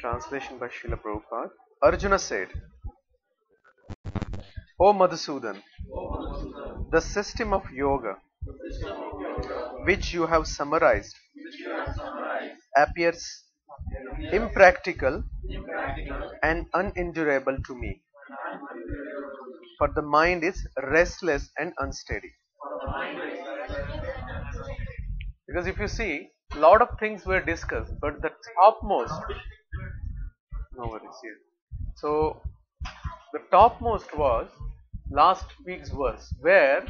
Translation by Srila Prabhupada. Arjuna said, O Madhusudan, the system of yoga which you have summarized appears impractical and unendurable to me, for the mind is restless and unsteady. Because if you see, a lot of things were discussed, but the topmost, no worries here. So, the topmost was last week's verse, where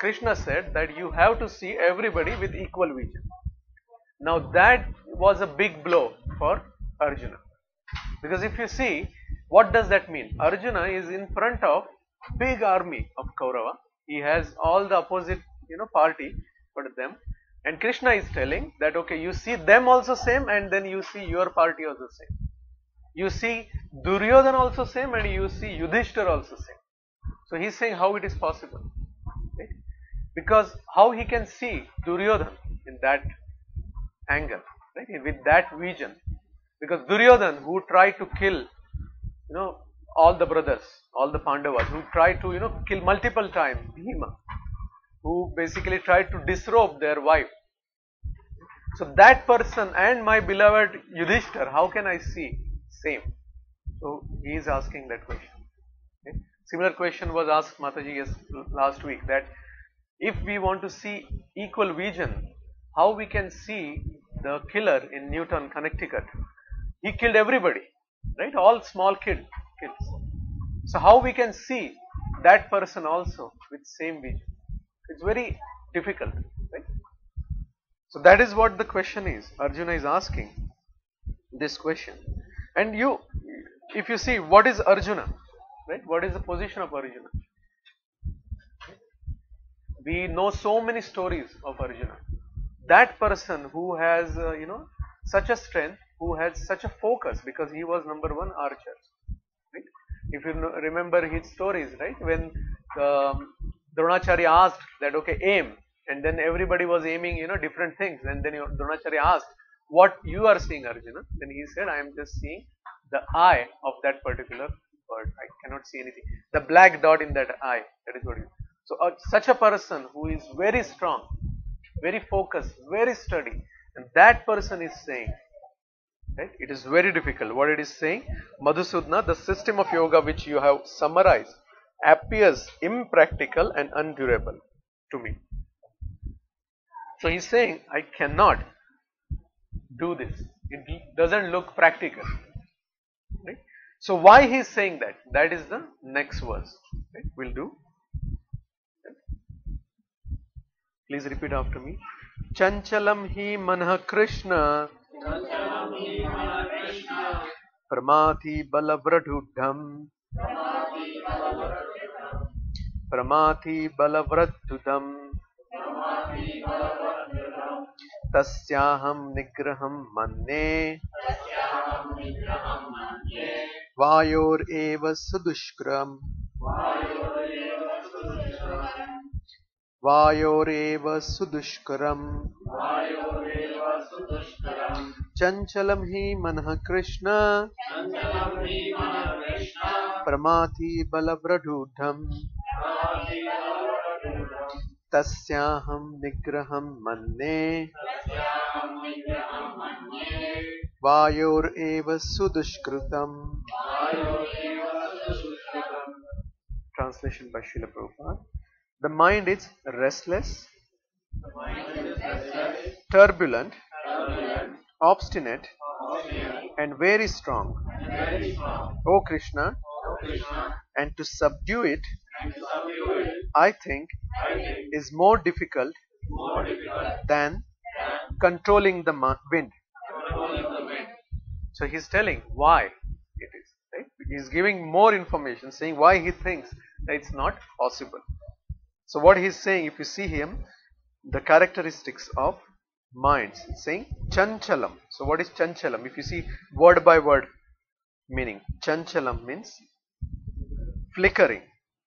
Krishna said that you have to see everybody with equal vision. Now, that was a big blow for Arjuna. Because if you see, what does that mean? Arjuna is in front of big army of Kaurava. He has all the opposite, party, but them. And Krishna is telling that, okay, you see them also same, and then you see your party also same. You see Duryodhana also same, and you see Yudhishthira also same. So he is saying how it is possible. Right? Because how he can see Duryodhana in that angle, right? With that vision. Because Duryodhana, who tried to kill, all the brothers, all the Pandavas, who tried to, kill multiple times Bhima, who basically tried to disrobe their wife. So that person and my beloved Yudhishthira, how can I see same? So he is asking that question. Okay? Similar question was asked Mataji last week, that if we want to see equal vision, how we can see the killer in Newton, Connecticut? He killed everybody, right? All small kids. So how we can see that person also with same vision? It's very difficult, right? So that is what the question is. Arjuna is asking this question. And if you see, what is Arjuna? Right? What is the position of Arjuna? We know so many stories of Arjuna. That person who has, such a strength, who has such a focus, because he was number one archer. Right? If you remember his stories, right? When Dronacharya asked that, okay, aim, and then everybody was aiming, different things, and then Dronacharya asked, what you are seeing, Arjuna? Then he said, I am just seeing the eye of that particular bird. I cannot see anything. The black dot in that eye. That is what you. So such a person who is very strong, very focused, very steady, and that person is saying, right? It is very difficult. What it is saying, Madhusudana, the system of yoga which you have summarized appears impractical and undurable to me. So he is saying, I cannot do this. It doesn't look practical. Right? So why he is saying that? That is the next verse. Right? We'll do. Please repeat after me. Chanchalam hi manah Krishna Pramati balavradhudham Pramati balavradhudham Tasyaham nigraham manne Vayor eva sudushkram Vayoreva sudushkaram Chanchalam hi manah Krishna Pramati balavradhudham Tasyaham nigraham manne Vayor eva sudushkrutam. Translation by Srila Prabhupada. The mind is restless, turbulent, obstinate, and very strong. O Krishna, and to subdue it, I think, is more difficult than controlling the wind. So he is telling why it is. Right? He is giving more information, saying why he thinks that it's not possible. So what he is saying, if you see him, the characteristics of minds, it's saying chanchalam. So what is chanchalam? If you see word by word meaning, chanchalam means flickering.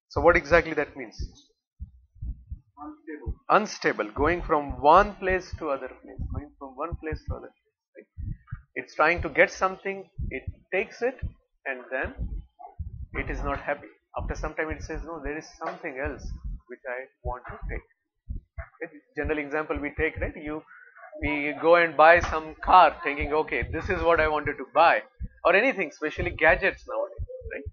So what exactly that means? Unstable, going from one place to other place, going from one place to other place. Right? it's trying to get something, it takes it, and then it is not happy. After some time it says, no, there is something else which I want to take. General example we take, right? We go and buy some car thinking, okay, this is what I wanted to buy, or anything, especially gadgets nowadays, right?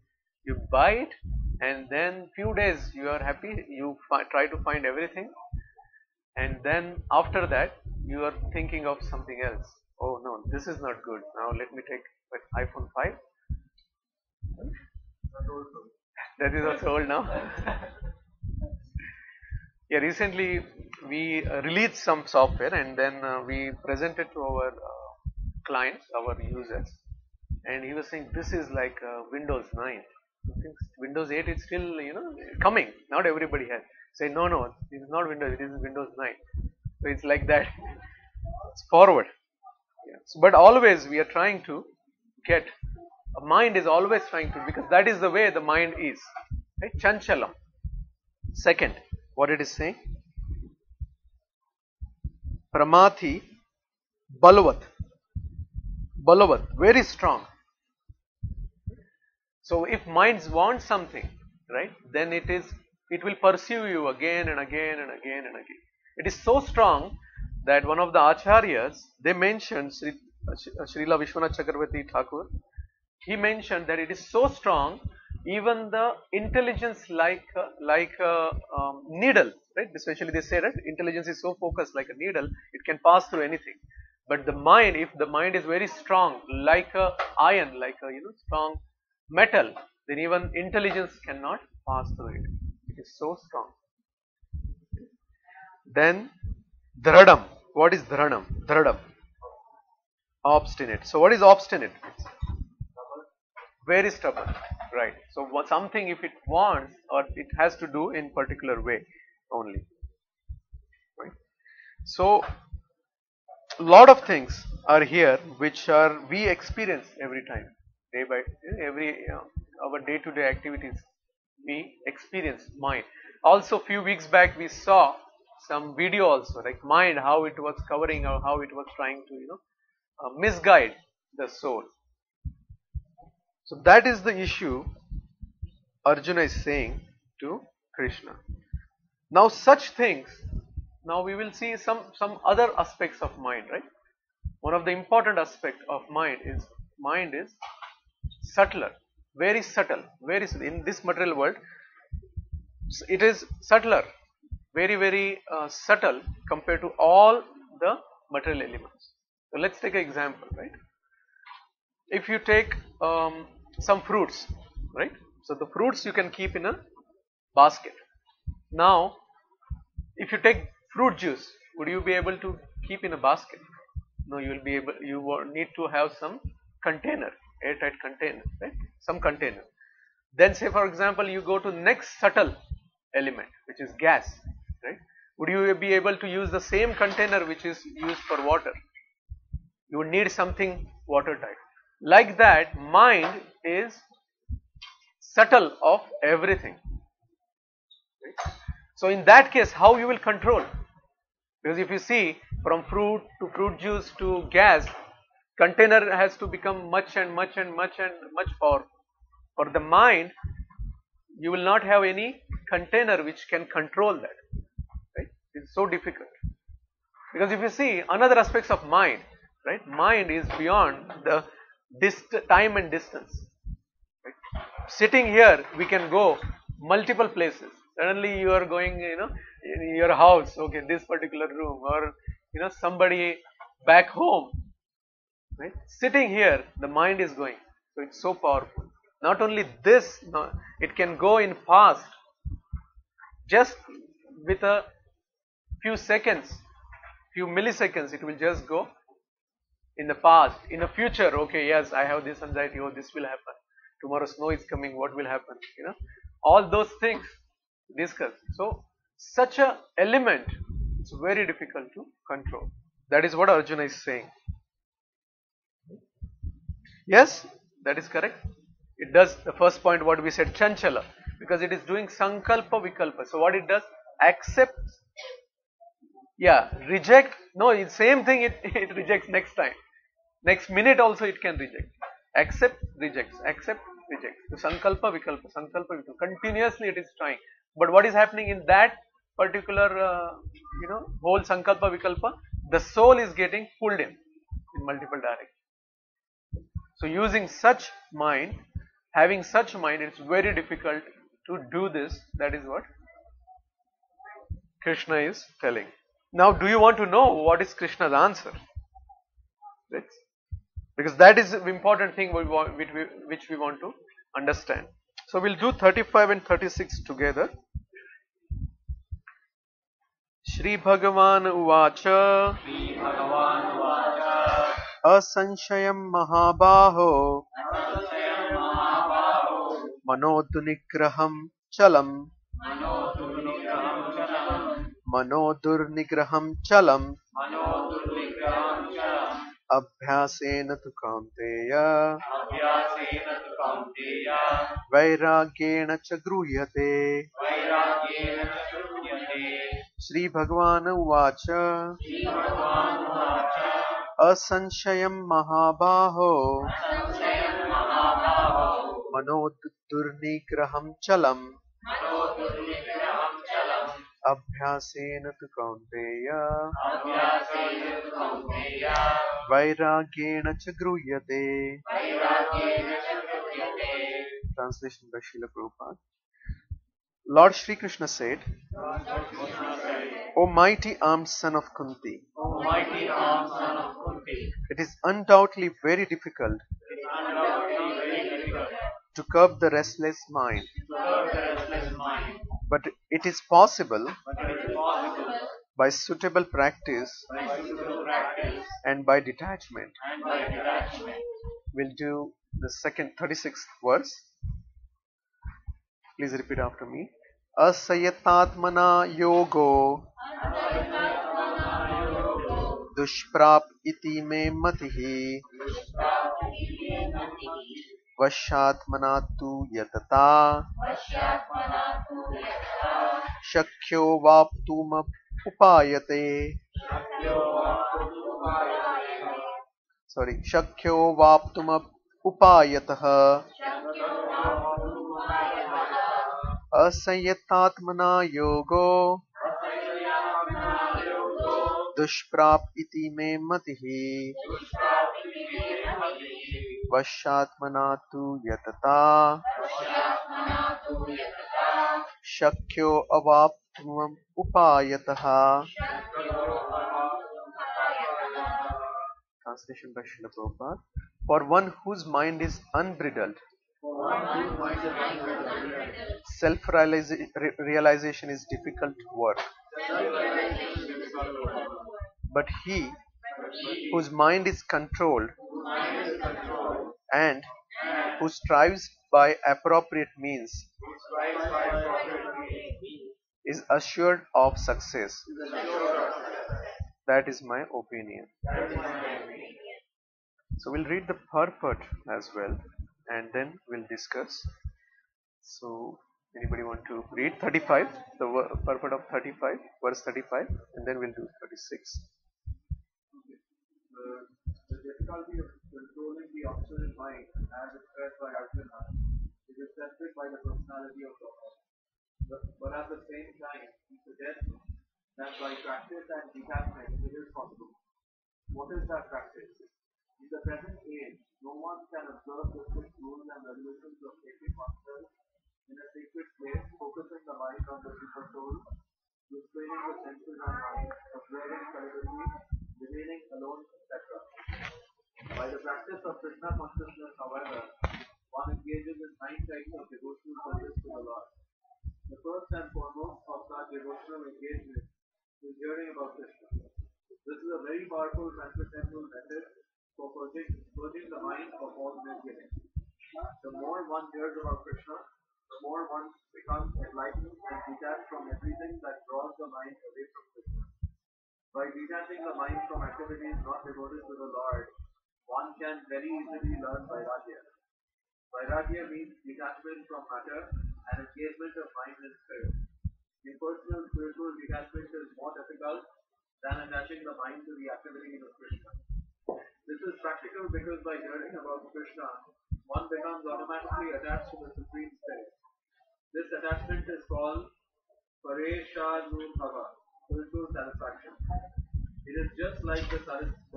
You buy it, and then few days you are happy, you try to find everything, and then after that you are thinking of something else. Oh no, this is not good. Now let me take iPhone 5. That is also old now. Yeah, recently we released some software, and then we presented to our clients, our users, and he was saying this is like Windows 9. I think Windows 8 is still coming. Not everybody has. Say no, this is not Windows. It is Windows 9. So it's like that. It's forward. Yeah. So, but always we are trying to get. A mind is always trying to, because that is the way the mind is. Right? Chanchalam. Second, what it is saying? Pramati Balavat. Balavat, very strong. So if minds want something, right, then it will pursue you again and again and again and again. It is so strong that one of the acharyas, they mentioned, Srila Vishwanath Chakravarti Thakur, he mentioned that it is so strong, even the intelligence like a needle, right? Especially they say that intelligence is so focused like a needle, it can pass through anything. But the mind, if the mind is very strong, like a iron, like a strong metal, then even intelligence cannot pass through it. It is so strong. Then dhradam. What is dhradam? Dhradam. Obstinate. So what is obstinate? Very stubborn. Right. So something, if it wants, or it has to do in particular way only. Right. So lot of things are here which we experience every time, day by our day-to-day activities. We experience mind. Also, few weeks back we saw some video also, like mind, how it was covering or how it was trying to misguide the soul. So that is the issue Arjuna is saying to Krishna. Now such things, now we will see some other aspects of mind, right? One of the important aspect of mind is subtler, very subtle, in this material world. It is subtler, very subtle compared to all the material elements. So let's take an example, right? If you take some fruits, right? So the fruits you can keep in a basket. Now, if you take fruit juice, would you be able to keep in a basket? No, you will need to have some container, airtight container, right? Some container. Then say for example, you go to next subtle element, which is gas, right? Would you be able to use the same container which is used for water? You would need something watertight. Like that, mind is subtle of everything. Right? So in that case, how you will control? Because if you see, from fruit to fruit juice to gas, container has to become much powerful. For the mind, you will not have any container which can control that. Right? It's so difficult. Because if you see another aspects of mind, right? Mind is beyond the time and distance. Right? Sitting here, we can go multiple places. Suddenly you are going, in your house, okay, this particular room, or somebody back home. Right? Sitting here, the mind is going. So it's so powerful. Not only this, no, it can go in past, just with a few seconds, few milliseconds, it will just go in the past. In the future, okay, yes, I have this anxiety, oh, this will happen. Tomorrow snow is coming, what will happen? All those things discussed. So such a element, it's very difficult to control. That is what Arjuna is saying. Yes, that is correct. It does the first point what we said, chanchala, because it is doing sankalpa vikalpa. So what it does, accepts, reject. No, it's same thing. It rejects next time. Next minute also it can reject. Accept, rejects, accept, rejects. The sankalpa, vikalpa, sankalpa, vikalpa. Continuously it is trying. But what is happening in that particular, whole sankalpa, vikalpa? The soul is getting pulled in multiple directions. So using such mind, having such mind, it's very difficult to do this. That is what Krishna is telling. Now, do you want to know what is Krishna's answer? Let's, because that is the important thing which we want to understand. So we'll do 35 and 36 together. Shri Bhagavan Uvacha Asanshayam Mahabaho Manodunigraham Chalam Manodurnigraham Chalam Abhyasena tu Kaunteya Vairagyena cha Gruhyate. Shri Bhagavan Uvacha Asanshayam Mahabaho Manodurnigraham Chalam Abhyasena tu Kaunteya Vairagyena cha Gruhyate. Translation by Srila Prabhupada. Lord Shri Krishna said, O mighty armed son of Kunti, it is undoubtedly very difficult to curb the restless mind, but it is possible by suitable practice and by detachment. We'll do the second 36th verse. Please repeat after me. Asayatatmana yogo dushprap iti me matihi vashatmana tu yatata shakyo vaptum upayate. Shakyo vaptum upayatah asayatatmana yogo dushprap iti me matihi vashatmana tu yatata shakyo avaptum upayatah. Translation by Srila Prabhupada. For one whose mind is unbridled, self-realization is difficult work. But he whose mind is controlled and who strives by appropriate means is assured of success. That is my opinion. So we'll read the purport as well and then we'll discuss. So anybody want to read 35, the purport of 35, verse 35, and then we'll do 36. The difficulty of controlling the obstinate mind, as expressed by Arjuna, is accepted by the personality of God. But at the same time, he suggests that by practice and detachment it is possible. What is that practice? In the present age, no one can observe the strict rules and regulations of taking oneself in a sacred place, focusing the mind on the super soul, restraining the senses and mind, observing celibacy, remaining alone, etc. By the practice of Krishna consciousness, however, one engages in 9 types of devotional service to the Lord. The first and foremost of such devotional engagement is hearing about Krishna. This is a very powerful transcendental method for purging the mind of all misgivings. The more one hears about Krishna, the more one becomes enlightened and detached from everything that draws the mind away from Krishna. By detaching the mind from activities not devoted to the Lord, one can very easily learn Vairagya. Vairagya means detachment from matter and engagement of mind and spirit. Impersonal spiritual detachment is more difficult than attaching the mind to the activity of Krishna. This is practical because by hearing about Krishna, one becomes automatically attached to the Supreme Spirit. This attachment is called Pareshanubhava, spiritual satisfaction. It is just like the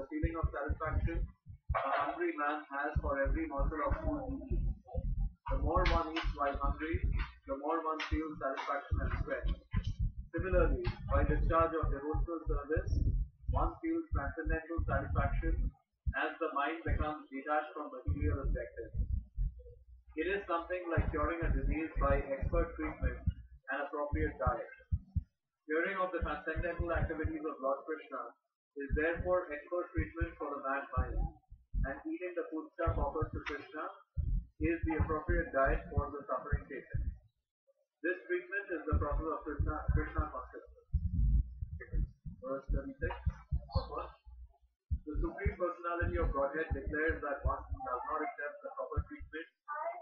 feeling of satisfaction a hungry man has for every morsel of food he eats. The more one eats while hungry, the more one feels satisfaction and strength. Similarly, by discharge of devotional service, one feels transcendental satisfaction as the mind becomes detached from material objectives. It is something like curing a disease by expert treatment and appropriate diet. Hearing of the transcendental activities of Lord Krishna is therefore expert treatment for the mad mind, and eating the foodstuff offered to Krishna is the appropriate diet for the suffering patient. This treatment is the process of Krishna consciousness. Verse 36. The Supreme Personality of Godhead declares that one who does not accept the proper treatment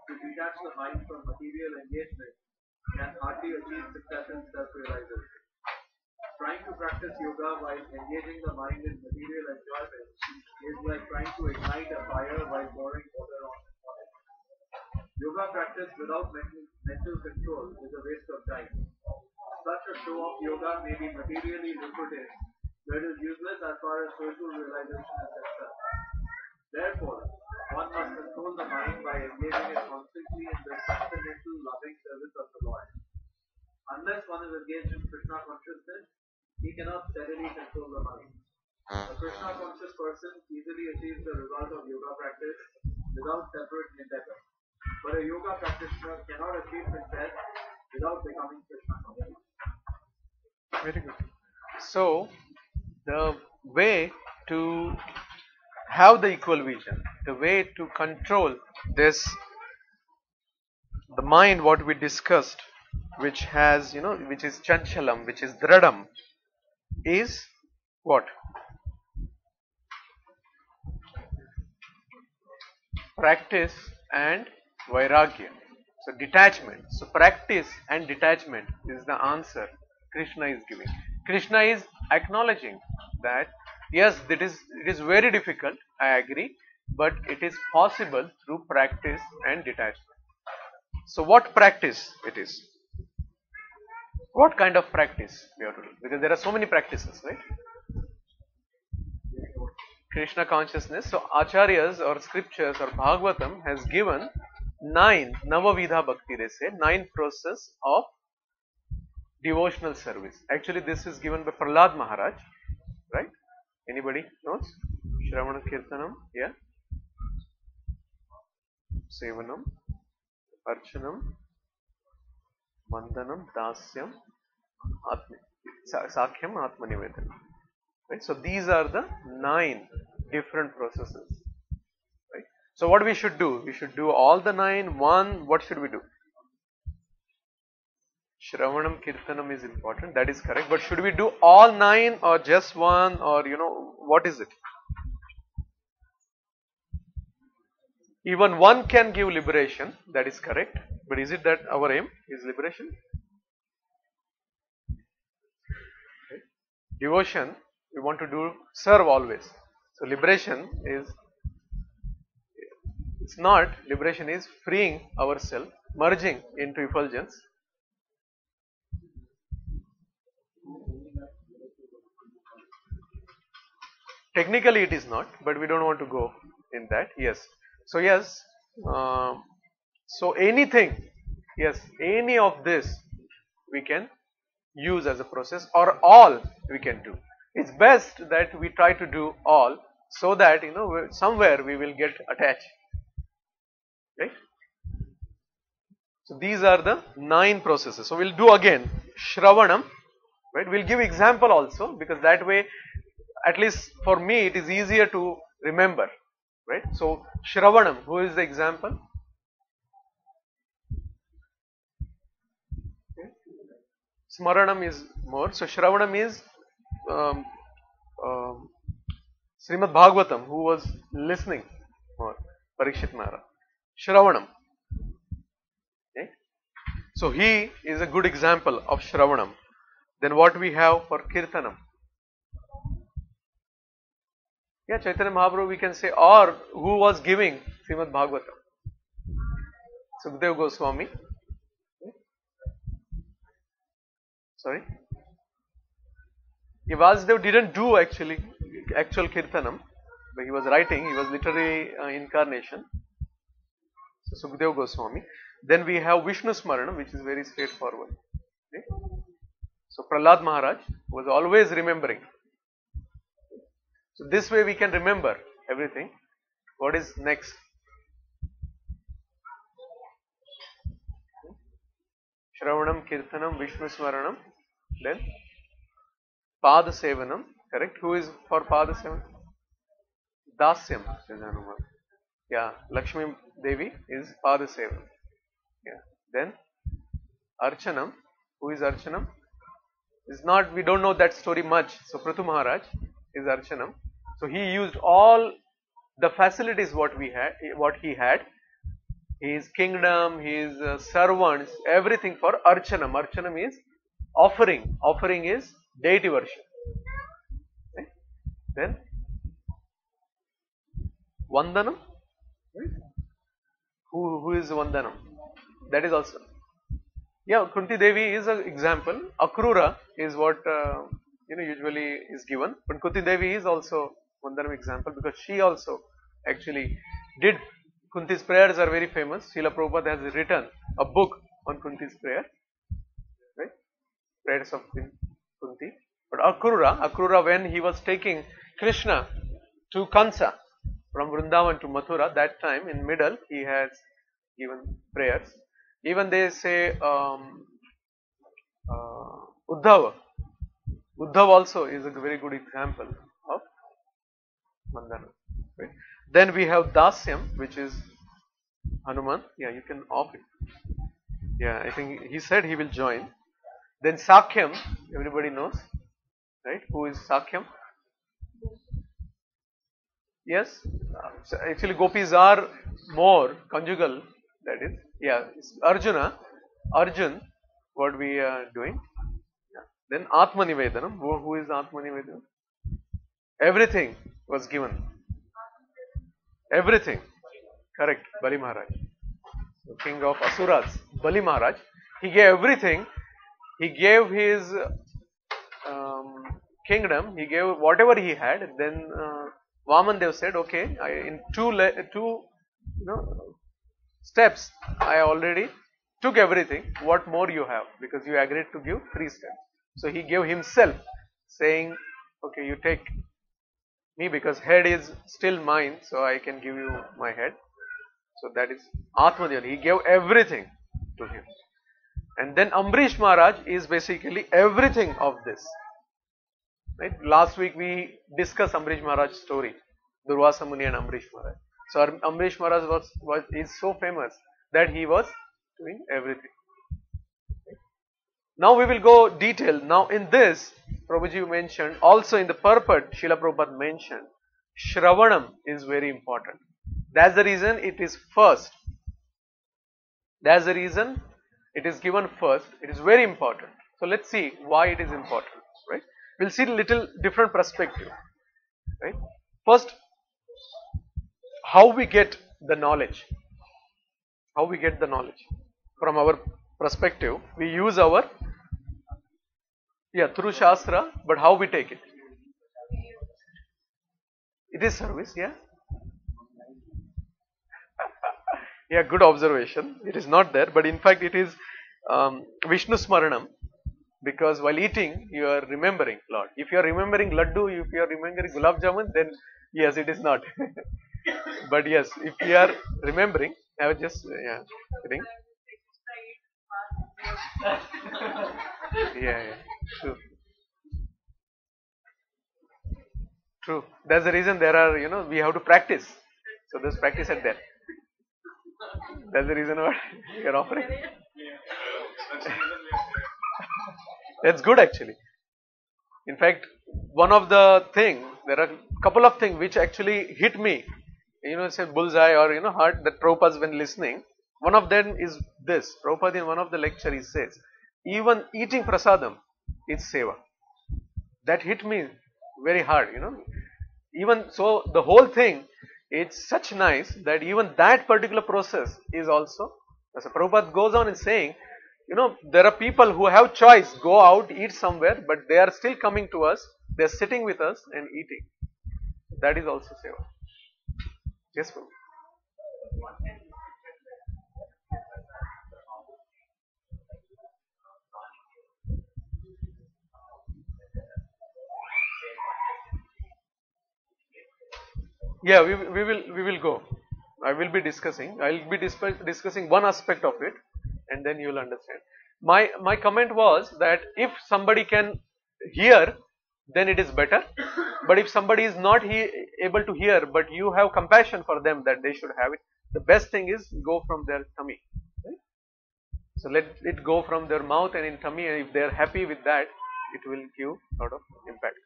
to detach the mind from material engagement can hardly achieve success in self-realization. Trying to practice yoga while engaging the mind in material enjoyment is like trying to ignite a fire while pouring water on it. Yoga practice without mental control is a waste of time. Such a show of yoga may be materially lucrative, but is useless as far as spiritual realization is concerned. Therefore, one must control the mind by engaging it constantly in the transcendental loving service of the Lord. Unless one is engaged in Krishna consciousness, he cannot steadily control the mind. A Krishna conscious person easily achieves the result of yoga practice without separate endeavor. But a yoga practitioner cannot achieve success without becoming Krishna conscious. Very good. So, the way to have the equal vision, the way to control this, the mind, what we discussed, which has, which is chanchalam, which is dradam, is what? Practice and vairagya. So detachment. So practice and detachment is the answer Krishna is giving. Krishna is acknowledging that yes, it is very difficult, I agree, but it is possible through practice and detachment. So what practice it is? What kind of practice we have to do? Because there are so many practices, right? Krishna consciousness. So acharyas or scriptures or Bhagavatam has given 9 Navavidha Bhakti, they say 9 process of devotional service. Actually this is given by Prahlad Maharaj, right? Anybody knows? Shravana Kirtanam, yeah? Sevanam, Archanam, Mandanam, Dasyam, Sakhyam, Atmanivedanam. Right? So these are the 9 different processes. Right? So what we should do? We should do all the 9. What should we do? Shravanam Kirtanam is important, that is correct. But should we do all 9 or just one, or what is it? Even one can give liberation, that is correct. But is it that our aim is liberation? Okay. Devotion, we want to serve always. So liberation is, it's not, liberation is freeing ourselves, merging into effulgence. Technically it is not, but we don't want to go in that. Yes. So yes, so anything, yes, any of this we can use as a process, or all we can do. It's best that we try to do all, so that somewhere we will get attached, right? So these are the 9 processes. So we'll do again Shravanam, right? We'll give example also, because that way, at least for me, it is easier to remember, right? So Shravanam, who is the example? Okay. Smaranam is more. So Shravanam is Srimad Bhagavatam, who was listening more, Parikshit Maharaj. Shravanam. Okay. So he is a good example of Shravanam. Then what we have for Kirtanam? Yeah, Chaitanya Mahaprabhu we can say, or who was giving Srimad Bhagavatam? Sukdev Goswami. Sorry? Yeah, Vasudev didn't do actual Kirtanam, but he was writing, he was literary incarnation. So Sukdev Goswami. Then we have Vishnu Smarana, which is very straightforward. Okay? So Prahlad Maharaj was always remembering. So this way we can remember everything. What is next? Shravanam, Kirtanam, Vishnu Smaranam, then Pada Sevanam, correct? Who is for Pada Sevanam? Dasyam, says Hanuman. Yeah, Lakshmi Devi is Pada Sevanam. Yeah. Then Archanam, who is Archanam? Is not, we don't know that story much. So Prithu Maharaj is Archanam. So he used all the facilities what he had, his kingdom, his servants, everything for Archanam. Archanam is offering. Offering is deity worship. Okay? Then Vandanam. Right? Who is Vandanam? That is also. Yeah, Kunti Devi is an example. Akrura is what usually is given, but Kunti Devi is also Vandanam example because she also actually did. Kunti's prayers are very famous. Srila Prabhupada has written a book on Kunti's prayer, right? Prayers of Kunti. But Akrura, when he was taking Krishna to Kansa from Vrindavan to Mathura, that time in middle he has given prayers. Even they say Uddhava. Uddhav also is a very good example of Vandana. Right? Then we have Dasyam, which is Hanuman. Yeah, you can off it. Yeah, I think he said he will join. Then Sakhyam, everybody knows, right? Who is Sakhyam? Yes, so actually gopis are more conjugal. That is, yeah, it's Arjun, what we are doing. Yeah. Then Atmanivedanam. Who is Atmanivedanam? Everything was given. Everything. Correct. Bali Maharaj. So king of Asuras. Bali Maharaj. He gave everything. He gave his kingdom. He gave whatever he had. Then Vaman Dev said, okay, in two steps, I already took everything. What more you have? Because you agreed to give 3 steps. So he gave himself, saying, okay, you take me because head is still mine, so I can give you my head. So that is Atmadhyana. He gave everything to him. And then Ambrish Maharaj is basically everything of this. Right? Last week we discussed Ambrish Maharaj's story, Durvasa Muni and Ambrish Maharaj. So Ambrish Maharaj is so famous that he was doing everything. Now we will go detail. Now in this, Prabhuji mentioned, also in the purport, Srila Prabhupada mentioned, Shravanam is very important. That's the reason it is first. That's the reason it is given first. It is very important. So let's see why it is important. Right? We'll see a little different perspective. Right? First, how we get the knowledge. How we get the knowledge. From our perspective, we use our, through Shastra, but how we take it? It is service, yeah. Yeah, good observation. It is not there, but in fact it is Vishnu Smaranam, because while eating you are remembering Lord. If you are remembering Laddu, if you are remembering Gulab Jamun, then yes, it is not. But yes, if you are remembering, I was just kidding. Yeah, true. True. That's the reason there are, we have to practice. So there's practice at there. That's the reason what you are offering. That's good actually. In fact, one of the thing, there are a couple of things which actually hit me, say bullseye or heart that Prabhupada when listening. One of them is this. Prabhupada in one of the lecture he says, even eating prasadam is seva. That hit me very hard, Even so, the whole thing, it's such nice that even that particular process is also, as Prabhupada goes on in saying, there are people who have choice, go out, eat somewhere, but they are still coming to us, they are sitting with us and eating. That is also seva. Yes, Prabhu. Yeah, we will go. I will be discussing. I will be discussing one aspect of it, and then you will understand. My comment was that if somebody can hear, then it is better. But if somebody is not able to hear, but you have compassion for them that they should have it, the best thing is go from their tummy. Right? So let it go from their mouth and in tummy, and if they are happy with that, it will give a lot of effect.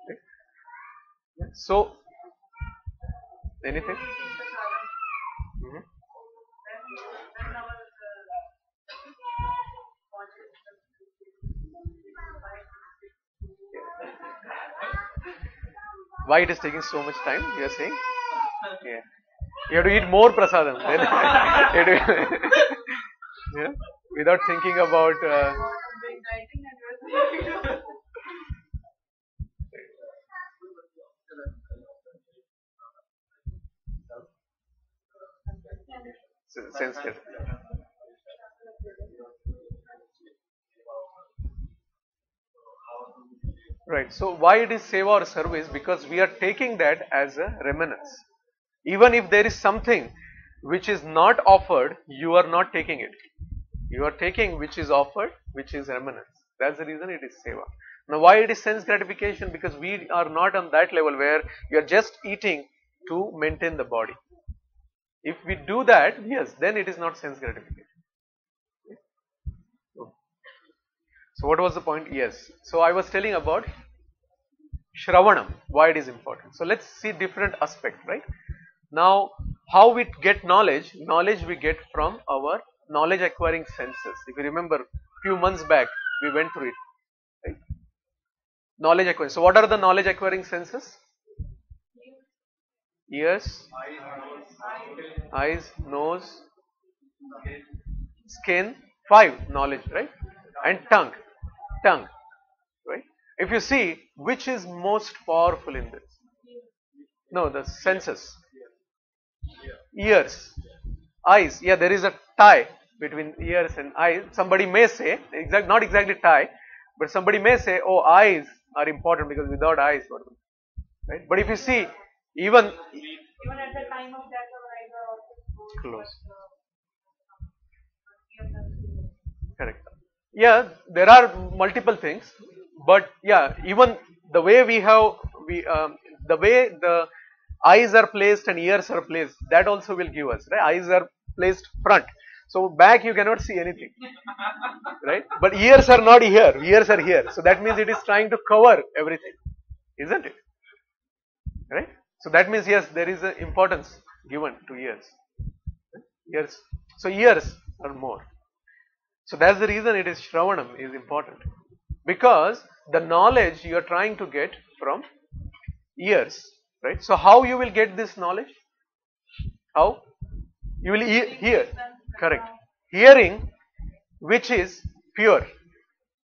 Right? So, anything? Mhm. Why it is taking so much time? You are saying? Yeah. You have to eat more prasadam. Then you have to- yeah. Without thinking about. Sensitive. Right. So why it is seva or service? Because we are taking that as a reminiscence. Even if there is something which is not offered, you are not taking it. You are taking which is offered, which is reminiscence. That's the reason it is seva. Now why it is sense gratification? Because we are not on that level where you are just eating to maintain the body. If we do that, yes, then it is not sense gratification. So what was the point? Yes. So I was telling about Shravanam, why it is important. So let's see different aspects, right? Now, how we get knowledge? Knowledge we get from our knowledge acquiring senses. If you remember, few months back we went through it, right? Knowledge acquiring. So what are the knowledge acquiring senses? Ears, eyes, nose, skin, 5 knowledge, right? And tongue, right? If you see, which is most powerful in this? No, the senses. Ears, eyes. Yeah, there is a tie between ears and eyes. Somebody may say, not exactly tie, but somebody may say, oh, eyes are important because without eyes, what? Right? But if you see, even Even at the time of death, our eyes are also close. closed. Correct. Yeah, there are multiple things, but yeah, even the way the way the eyes are placed and ears are placed, that also will give us, right? Eyes are placed front, so back you cannot see anything, right? But ears are not here, ears are here, so that means it is trying to cover everything, isn't it? Right? So that means yes, there is an importance given to ears. Ears. So ears are more. So that's the reason it is Shravanam is important. Because the knowledge you are trying to get from ears. Right? So how you will get this knowledge? How? You will hear. Correct. Hearing which is pure.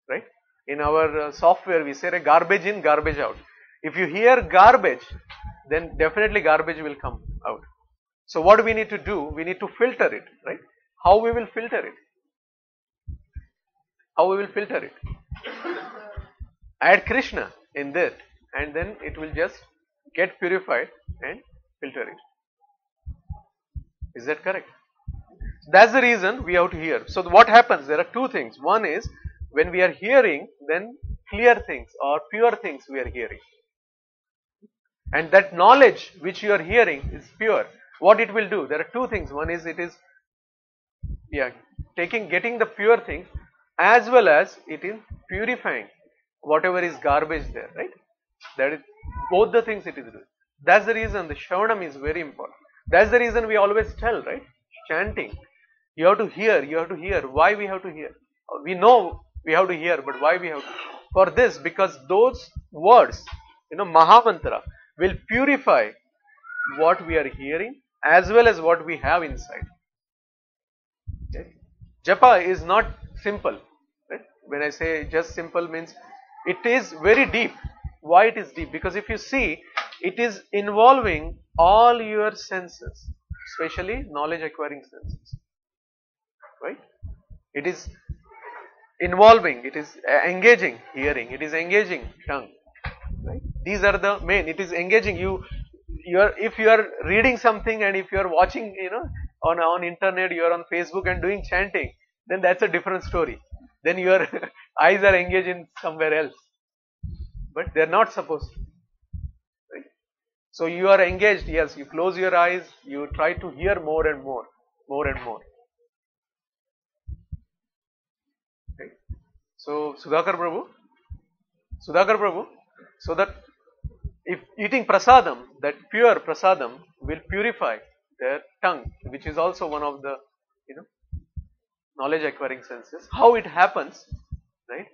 Right? In our software we say garbage in, garbage out. If you hear garbage, then definitely garbage will come out. So what we need to do? We need to filter it. Right? How we will filter it? How we will filter it? Add Krishna in that, and then it will just get purified and filter it. Is that correct? That's the reason we have to hear. So what happens? There are two things. One is when we are hearing, then clear things or pure things we are hearing. And that knowledge which you are hearing is pure. What it will do? There are two things. One is it is getting the pure things, as well as it is purifying whatever is garbage there, right? That is both the things it is doing. That's the reason the Shravanam is very important. That's the reason we always tell, right? Chanting. You have to hear, you have to hear. Why we have to hear? We know we have to hear, but why we have to? For this, because those words Mahamantra will purify what we are hearing as well as what we have inside. Okay? Japa is not simple. Right? When I say just simple means it is very deep. Why it is deep? Because if you see, it is involving all your senses, especially knowledge acquiring senses. Right? It is involving, it is engaging hearing, it is engaging tongue. Right? These are the main. It is engaging you. If you are reading something and if you are watching, on internet, you are on Facebook and doing chanting, then that's a different story. Then your eyes are engaged in somewhere else, but they are not supposed to. Right? So you are engaged. Yes, you close your eyes. You try to hear more and more, more and more. Right? So Sudhakar Prabhu, so that if eating prasadam, that pure prasadam will purify their tongue, which is also one of the knowledge acquiring senses. How it happens, right?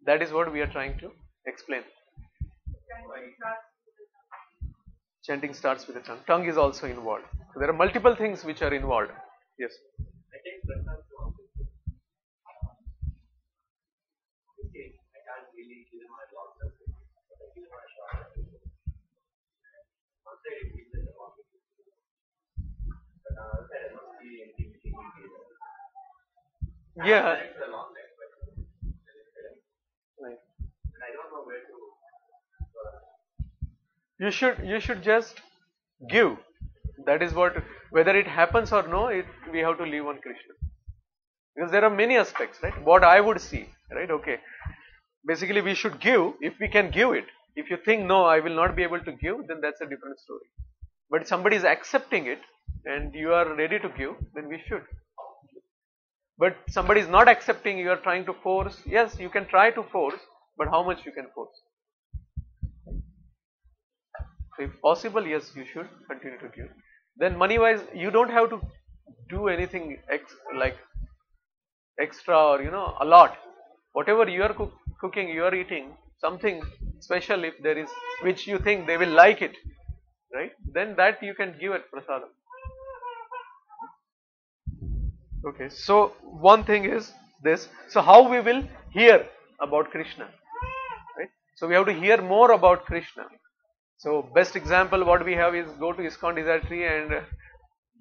That is what we are trying to explain. Chanting starts with the tongue. Tongue is also involved. So there are multiple things which are involved. Yes. I take prasad to office. Okay, I can't really give my long term, but I give my short term. Once I repeat the office, but there must be anything between me. Yeah. It's a long time, but Right. I don't know where to. You should just give. That is what, whether it happens or no, we have to leave on Krishna. Because there are many aspects, right? What I would see, right? Okay. Basically, we should give if we can give it. If you think, no, I will not be able to give, then that's a different story. But if somebody is accepting it and you are ready to give, then we should. But somebody is not accepting, you are trying to force. Yes, you can try to force, but how much you can force? So if possible, yes, you should continue to give. Then money-wise, you don't have to do anything like extra or a lot. Whatever you are cooking, you are eating something special. If there is, which you think they will like it, right? Then that you can give at prasadam. Okay, so one thing is this. So how we will hear about Krishna, right? So we have to hear more about Krishna. So best example what we have is go to ISKCON Desire Tree and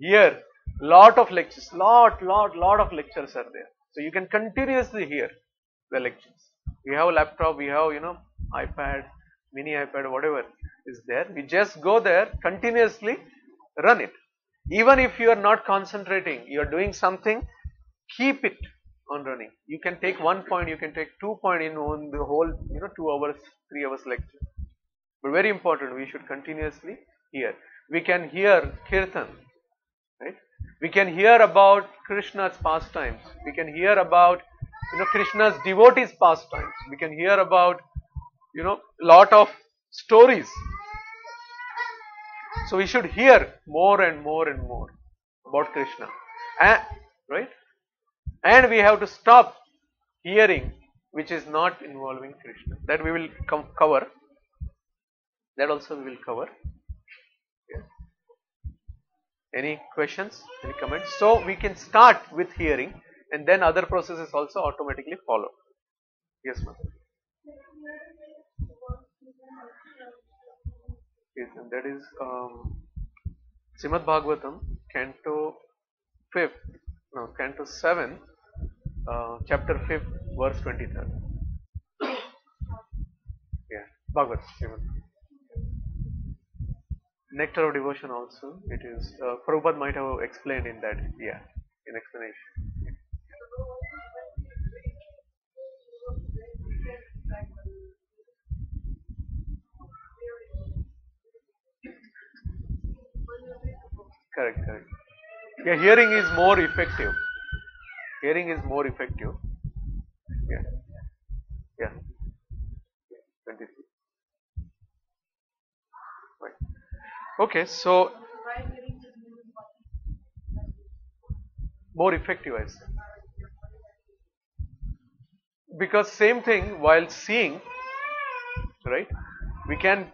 hear lot of lectures. Lot of lectures are there. So you can continuously hear the lectures. We have a laptop, we have iPad, mini iPad, whatever is there. We just go there, continuously run it. Even if you are not concentrating, you are doing something, keep it on running. You can take 1 point, you can take 2 point in on the whole 2 hours, 3 hours lecture. But very important, we should continuously hear. We can hear kirtan, right? We can hear about Krishna's pastimes. We can hear about Krishna's devotees' pastimes. We can hear about lot of stories. So we should hear more and more and more about Krishna, right? And we have to stop hearing which is not involving Krishna. That we will cover. That also we will cover. Yeah. Any questions? Any comments? So we can start with hearing, and then other processes also automatically follow. Yes, ma'am. Yes, and that is Srimad Bhagavatam, Canto 7, chapter 5, verse 23rd. Yeah, Bhagavad Srimad. Nectar of Devotion also, it is, Prabhupada might have explained in that, yeah, in explanation. Yeah. Correct. Yeah, hearing is more effective. Hearing is more effective. Yeah. 23. Right. Okay, so more effective, I say. Because same thing while seeing, right? We can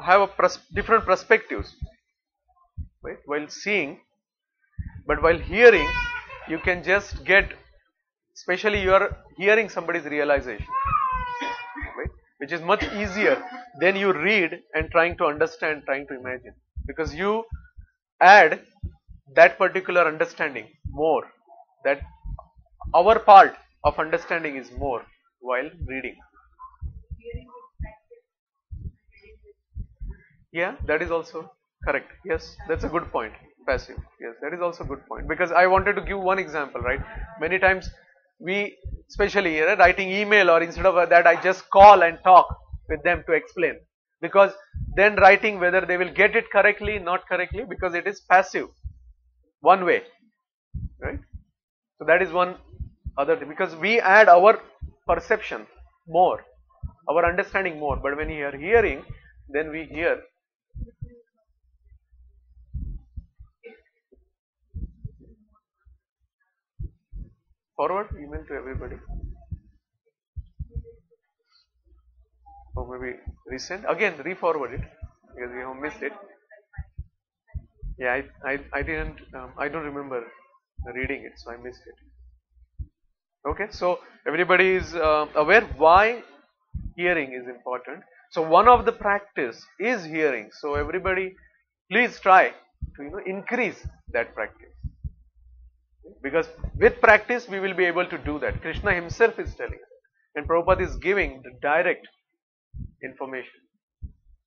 have a different perspectives, right, while seeing, but while hearing you can just get, especially you are hearing somebody's realization, right, which is much easier than you read and trying to understand, trying to imagine, because you add that particular understanding more, that our part of understanding is more while reading. Yeah, that is also correct. Yes, that's a good point. Passive. Yes, that is also a good point, because I wanted to give one example, right? Many times we, especially writing email, or instead of that I just call and talk with them to explain, because then writing whether they will get it correctly, not correctly, because it is passive, one way, right? So that is one other thing, because we add our perception more, our understanding more, but when you are hearing, then we hear. Forward email to everybody, or maybe resend again, re-forward it, because we have missed it. Yeah, I didn't, I don't remember reading it, so I missed it. Okay, so everybody is aware why hearing is important. So one of the practice is hearing. So everybody, please try to increase that practice, because with practice we will be able to do that. Krishna himself is telling us, and Prabhupada is giving the direct information.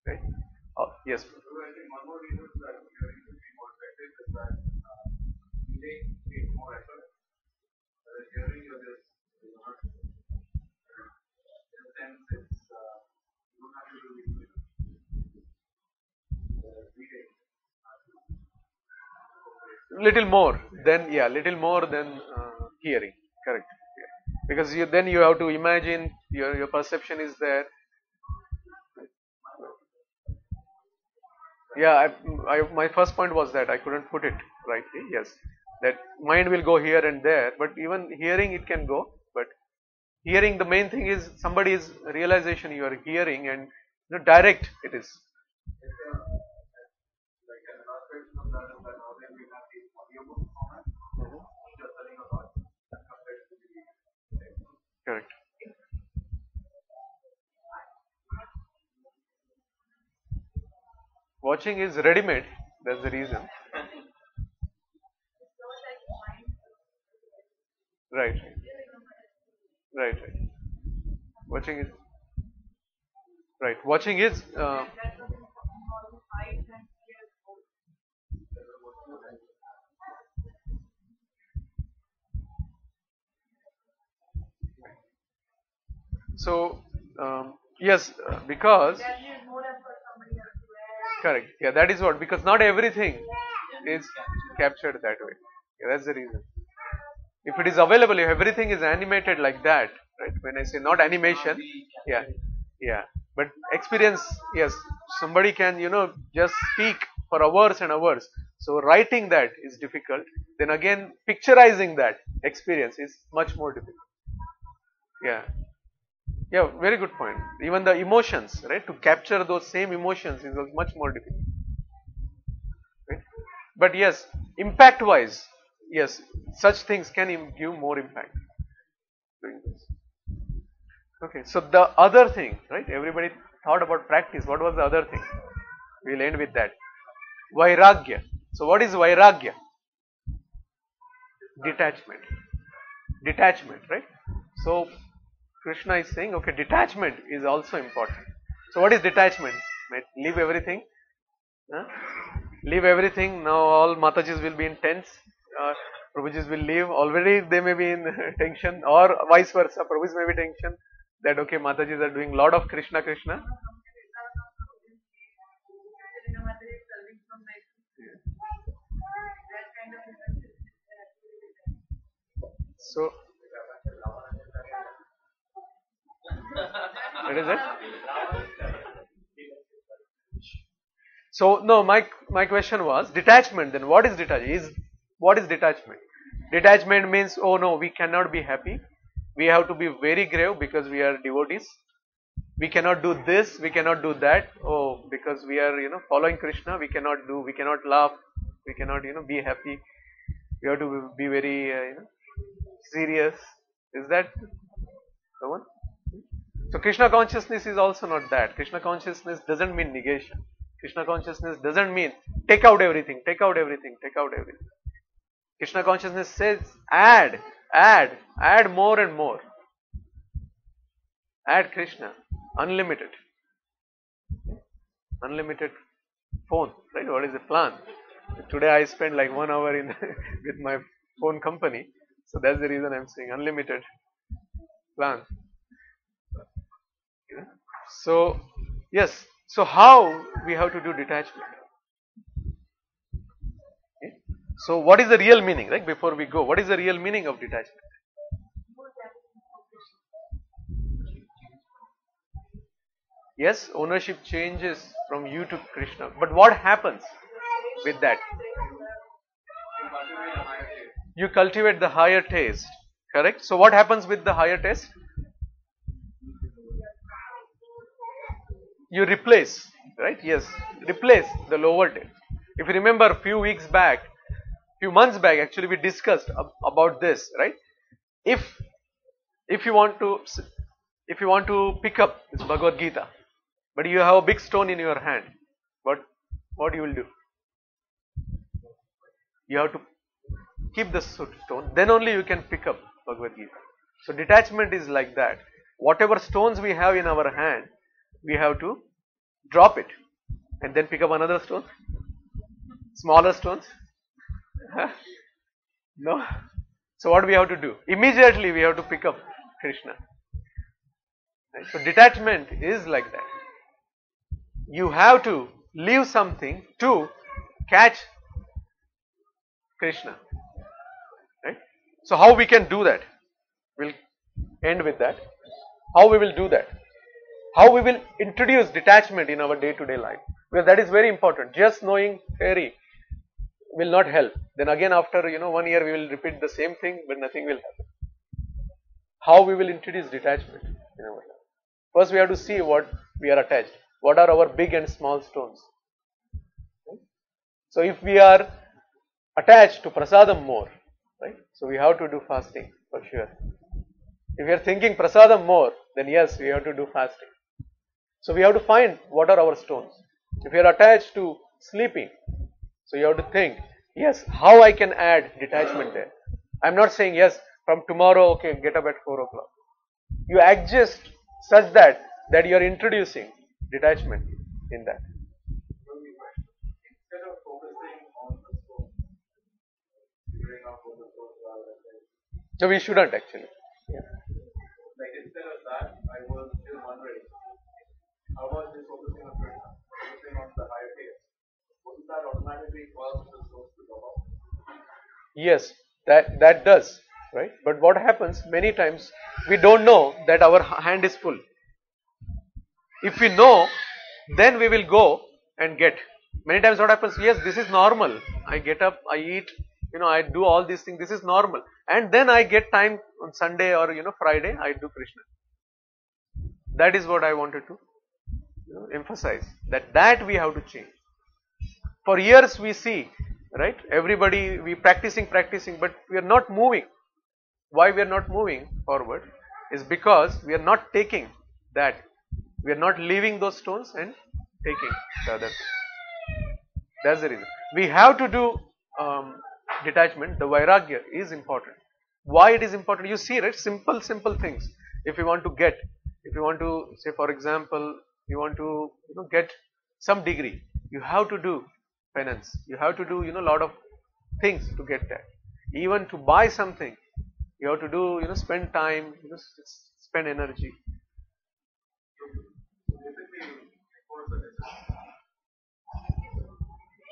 Right? Yes. So I think one more reason that hearing should be more effective is that reading takes more effort. Whereas hearing, you're just, not, in a sense, it's, you don't have to do it. Reading. Little more than, yeah, little more than hearing. Correct. Yeah. Because then you have to imagine, your perception is there. Yeah, my first point was that I couldn't put it rightly. Yes, that mind will go here and there, but even hearing it can go. But hearing, the main thing is somebody's realization you are hearing, and direct it is. Like an aspect of that is that now that we have the audiobook format, which are telling about that compared to the Correct. Watching is ready-made. That's the reason. Right. Right. Right. Watching is right. Watching is. So yes, because correct. Yeah, that is what, because not everything is captured that way. Yeah, that's the reason. If it is available, if everything is animated like that, right? When I say not animation, yeah, yeah, but experience, yes, somebody can, just speak for hours and hours. So writing that is difficult. Then again, picturizing that experience is much more difficult. Yeah. Yeah, very good point. Even the emotions, right? To capture those same emotions is much more difficult. Right? But yes, impact wise, yes, such things can give more impact doing this. Okay, so the other thing, right? Everybody thought about practice. What was the other thing? We'll end with that. Vairagya. So what is Vairagya? Detachment. Detachment, right? So Krishna is saying, okay, detachment is also important. So what is detachment? Right? Leave everything. Huh? Leave everything. Now all Matajis will be in tents. Prabhujis will leave. Already they may be in tension, or vice versa. Prabhujis may be tension that okay, Matajis are doing lot of Krishna Krishna. So what is it? So no, my question was detachment. Then what is detachment? What is detachment? Detachment means, oh no, we cannot be happy. We have to be very grave because we are devotees. We cannot do this, we cannot do that. Oh, because we are, following Krishna, we cannot laugh, we cannot, be happy. We have to be very, serious. Is that the one? So Krishna consciousness is also not that. Krishna consciousness doesn't mean negation. Krishna consciousness doesn't mean take out everything, take out everything, take out everything. Krishna consciousness says add more and more. Add Krishna, unlimited. Unlimited phone, right? What is the plan? Today I spent like 1 hour in with my phone company. So that's the reason I'm saying unlimited plan. So, yes. So how we have to do detachment? Okay. So what is the real meaning, right? Before we go, what is the real meaning of detachment? Yes, ownership changes from you to Krishna. But what happens with that? You cultivate the higher taste. Correct? So what happens with the higher taste? You replace, right? Yes, replace the lower taste. If you remember a few months back actually we discussed about this, right? If you want to pick up this Bhagavad Gita, but you have a big stone in your hand, what you will do? You have to keep the stone, then only you can pick up Bhagavad Gita. So detachment is like that. Whatever stones we have in our hand, we have to drop it and then pick up another stone. Smaller stones. No. So what we have to do? Immediately we have to pick up Krishna. Right? So detachment is like that. You have to leave something to catch Krishna. Right? So how we can do that? We'll end with that. How we will do that? How we will introduce detachment in our day-to-day life? Because that is very important. Just knowing theory will not help. Then again after 1 year we will repeat the same thing, but nothing will happen. How we will introduce detachment in our life? First we have to see what we are attached. What are our big and small stones? Right? So if we are attached to prasadam more, right? So we have to do fasting for sure. If we are thinking prasadam more, then yes, we have to do fasting. So we have to find what are our stones. If you are attached to sleeping, so you have to think, yes, how I can add detachment there. I'm not saying yes, from tomorrow, okay, get up at 4 o'clock. You adjust such that you are introducing detachment in that. Instead of focusing on the stone, figuring out what the stone are, So we shouldn't actually. Yeah. like instead of that, I was still wondering, how about just focusing on Krishna, focusing on the higher taste? Wouldn't that automatically cause the stones to come up? Yes, that does, right? But what happens many times we don't know that our hand is full. If we know, then we will go and get. Many times what happens? Yes, this is normal. I get up, I eat, I do all these things. This is normal, and then I get time on Sunday or Friday. I do Krishna. That is what I wanted to emphasize. That we have to change. For years we see, right? Everybody we practicing, but we are not moving. Why we are not moving forward is because we are not taking that. We are not leaving those stones and taking the other thing. That's the reason. We have to do detachment. The vairagya is important. Why it is important? You see, right? Simple things. If you want to say, for example, you want to get some degree, you have to do penance. You have to do lot of things to get that. Even to buy something, you have to do spend time, spend energy.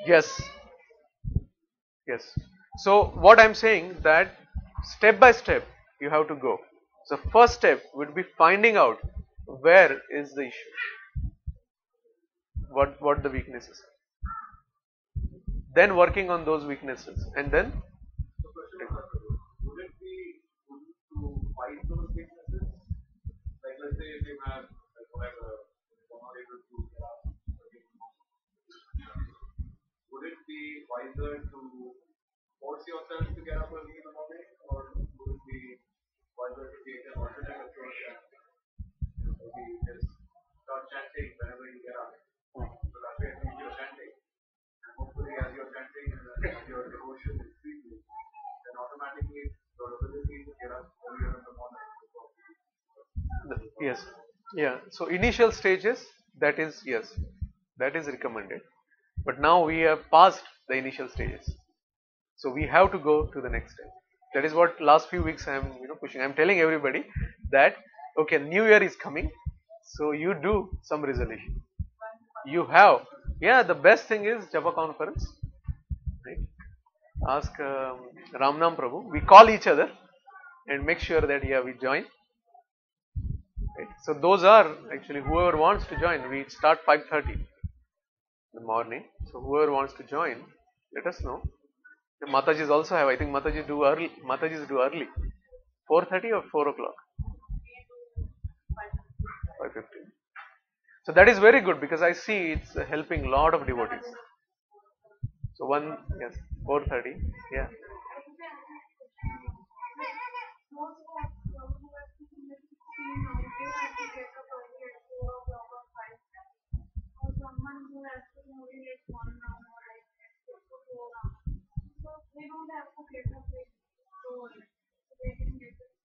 Yes. So what I'm saying that step by step you have to go. So first step would be finding out where is the issue, what the weaknesses are. Then working on those weaknesses, and then Would it be good to fight those things if you have whatever you're not able to would it be wiser to force yourself to get up early in the morning, or would it be wiser to take an alternate approach and maybe just start chanting whenever you get up? So that way at least you're chanting. And hopefully as you're chanting and as your devotion increases, then automatically your ability to get up earlier in the morning will go. Yes. Yeah. So initial stages, that is, yes, that is recommended. But now we have passed the initial stages. So we have to go to the next step. That is what last few weeks I am pushing. I am telling everybody that okay, New Year is coming. So you do some resolution. You have, yeah, the best thing is Japa conference. Right? Ask Ramnam Prabhu. We call each other and make sure that yeah, we join. Right? So those are actually whoever wants to join. We start 5:30 in the morning. So whoever wants to join, let us know. The Matajis also have. I think Matajis do early. 4:30 or 4 o'clock. 5:15. So that is very good because I see it's helping a lot of devotees. So 4:30. Yeah.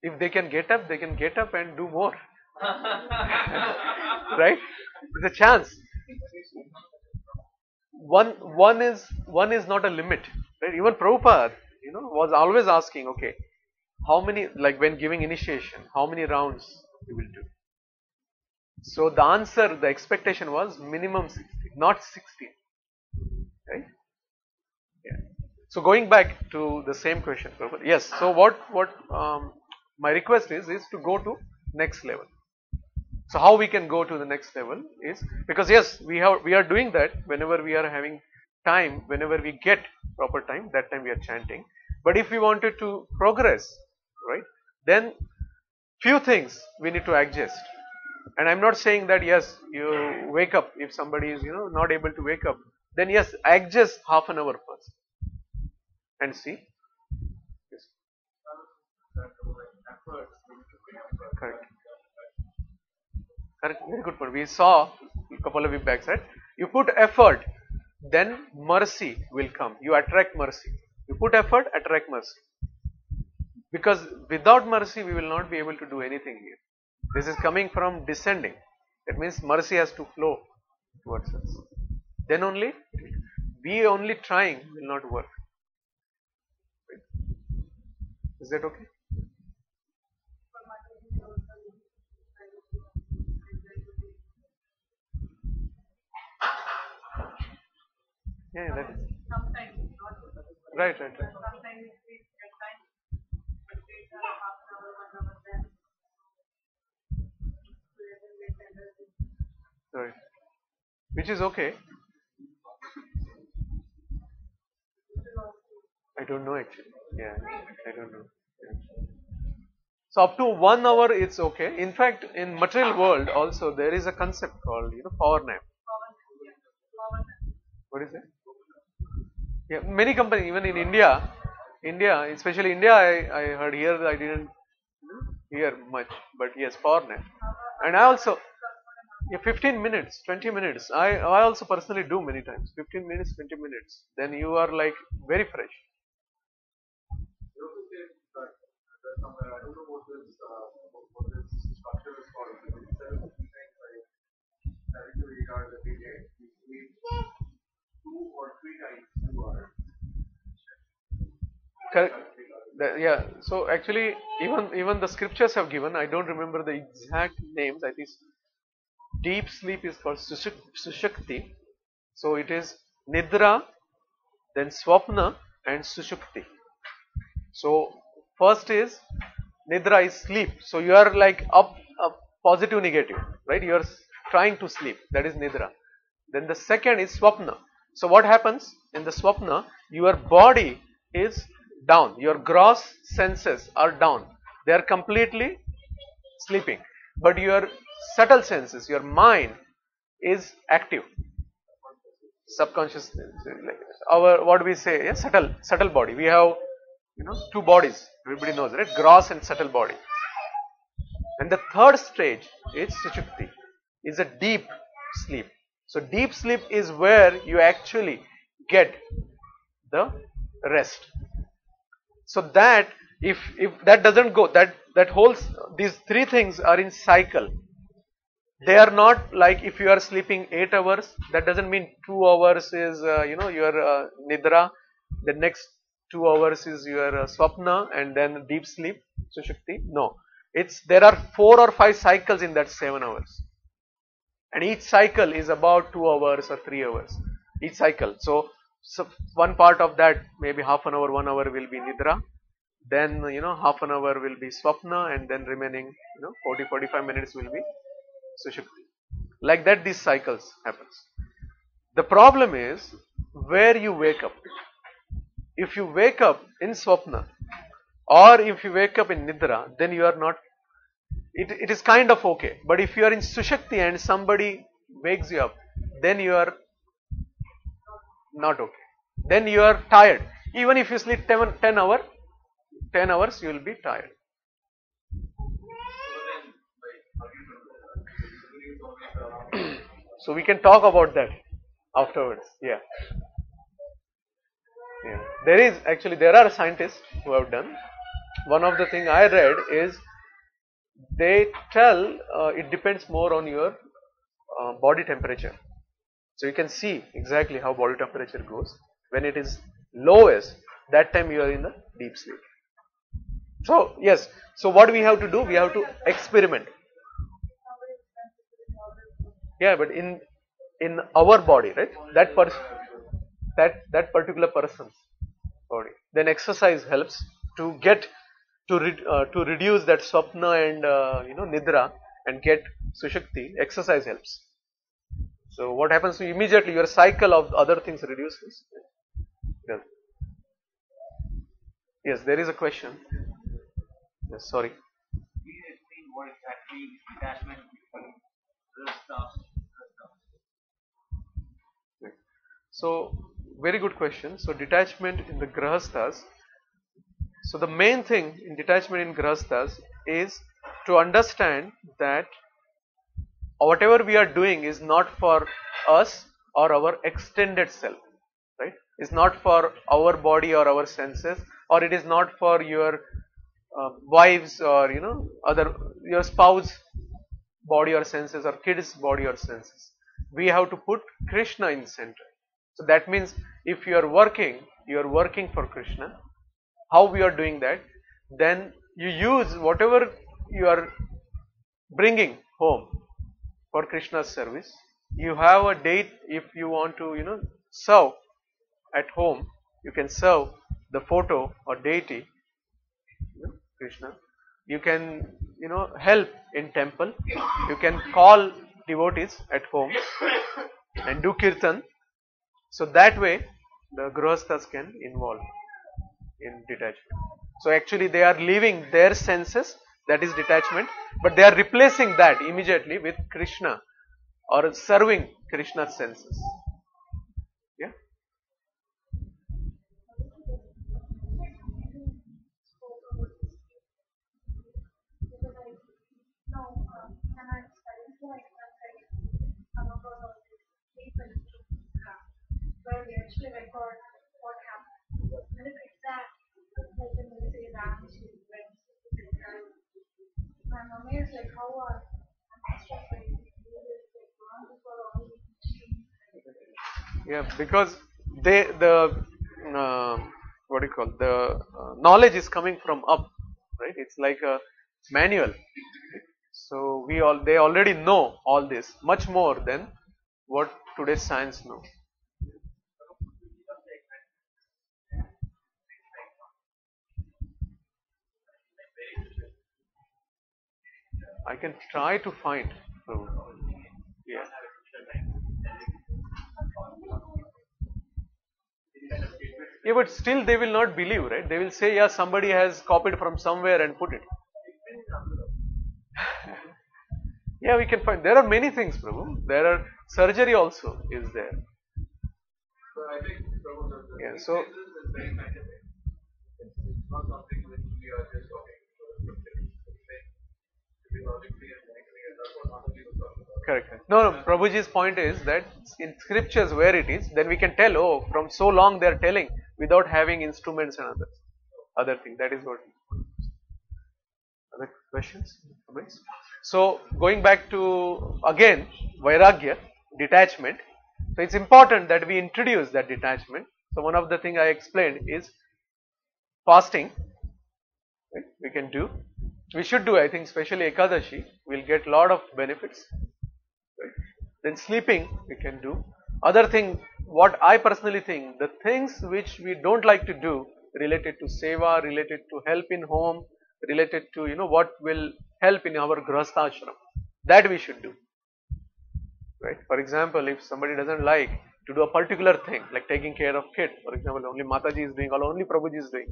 If they can get up, and do more. Right? It's a chance. One is not a limit. Right? Even Prabhupada, was always asking, okay, how many, like when giving initiation, how many rounds you will do? So the answer, the expectation was minimum 60, not 16. Right? Yeah. So going back to the same question, Prabhupada. Yes. So what my request is to go to next level. So how we can go to the next level is because yes, we are doing that whenever we are having time, whenever we get proper time, that time we are chanting. But if we wanted to progress, right, then few things we need to adjust. And I'm not saying that yes, you wake up, if somebody is not able to wake up, then yes, adjust half an hour first and see. Yes. Correct. Correct. Very good point. We saw a couple of weeks back, right? You put effort, then mercy will come. You attract mercy. You put effort, attract mercy. Because without mercy, we will not be able to do anything here. This is coming from descending. That means mercy has to flow towards us. Then only, we only trying will not work. Is that okay? Yeah, that is. Sometimes not. Right. Sometimes we get time, but we have half an hour, 1 hour then. Right. Which is okay. I don't know actually. Yeah, I don't know. Yeah. So up to 1 hour it's okay. In fact, in material world also there is a concept called power nap. What is it? Yeah, many companies, even in India, especially India, I heard here. I didn't hear much, but yes, power nap. And I also, 15 minutes, 20 minutes. I also personally do many times. 15 minutes, 20 minutes. Then you are like very fresh. Somewhere, I don't know what this structure is called. Instead of things like having to regard every day, we sleep 2 or 3 times 2 hours. Correct. Yeah. So actually, even the scriptures have given. I don't remember the exact names. I think deep sleep is called sushakti. So it is nidra, then swapna, and sushakti. So first is nidra is sleep. So you are like up positive, negative, right? You are trying to sleep. That is nidra. Then the second is swapna. So what happens in the swapna? Your body is down. Your gross senses are down. They are completely sleeping. But your subtle senses, your mind is active. Subconscious, like our, what we say, yeah, subtle body. We have, two bodies. Everybody knows, right? Gross and subtle body. And the third stage is Sushupti, is a deep sleep. So deep sleep is where you actually get the rest. So that if that doesn't go, that holds, these three things are in cycle. They are not like if you are sleeping 8 hours, that doesn't mean 2 hours is your nidra, the next 2 hours is your swapna, and then deep sleep, sushupti. No, there are 4 or 5 cycles in that 7 hours, and each cycle is about 2 hours or 3 hours each cycle. So one part of that, maybe half an hour, 1 hour will be nidra, then half an hour will be swapna, and then remaining 40-45 minutes will be sushupti. Like that these cycles happens. The problem is where you wake up. If you wake up in swapna or if you wake up in nidra, then you are not, it is kind of okay. But if you are in sushakti and somebody wakes you up, then you are not okay. Then you are tired. Even if you sleep 10 hours, you will be tired. So we can talk about that afterwards. Yeah. There are scientists who have done. One of the thing I read is they tell it depends more on your body temperature. So you can see exactly how body temperature goes. When it is lowest, that time you are in the deep sleep. So yes, so what we have to do, we have to experiment. Yeah, but in our body, right? That particular person's body. Then exercise helps to get to reduce that swapna and nidra and get sushakti. Exercise helps. So what happens to immediately your cycle of other things reduces. Yeah. Yes, there is a question. Yes, sorry. Can you explain what exactly detachment between the stuff? So very good question. So detachment in the grahasthas. So the main thing in detachment in grahasthas is to understand that whatever we are doing is not for us or our extended self, right? It's not for our body or our senses, or it is not for your wives or your spouse body or senses or kids body or senses. We have to put Krishna in center. So that means if you are working for Krishna. How we are doing that? Then you use whatever you are bringing home for Krishna's service. You have a date. If you want to serve at home, you can serve the photo or deity, Krishna. You can help in temple. You can call devotees at home and do kirtan. So that way the grahasthas can involve in detachment. So actually they are leaving their senses, that is detachment, but they are replacing that immediately with Krishna or serving Krishna's senses. Yeah. Where we actually record what happened. And if it's that, like when we say that, I'm amazed like how our ancestors like do this, like long before all these machines. Yeah, because what do you call, the knowledge is coming from up, right? It's like a manual. So they already know all this much more than what today's science knows. I can try to find. So, yeah. Yeah, but still they will not believe, right? They will say, yeah, somebody has copied from somewhere and put it. Yeah, we can find. There are many things, Prabhu. There are surgery also is there. So I think Prabhu, the Yeah, these so cases is very scientific. It's not something which we are just talking physiologically and medically, and that's what Mataji was talking about. correct. No, no. Prabhuji's point is that in scriptures where it is, then we can tell. Oh, from so long they are telling without having instruments and other things. That is what. Other questions, comments? So going back to again Vairagya, detachment. So it's important that we introduce that detachment. So one of the thing I explained is fasting. Right? We can do. We should do. I think especially Ekadashi will get lot of benefits. Right? Then sleeping we can do. Other thing, what I personally think, the things which we don't like to do related to seva, related to help in home, related to what will help in our grahastha ashram, that we should do. Right? For example, if somebody doesn't like to do a particular thing, like taking care of kid, for example, only Mataji is doing or only Prabhuji is doing,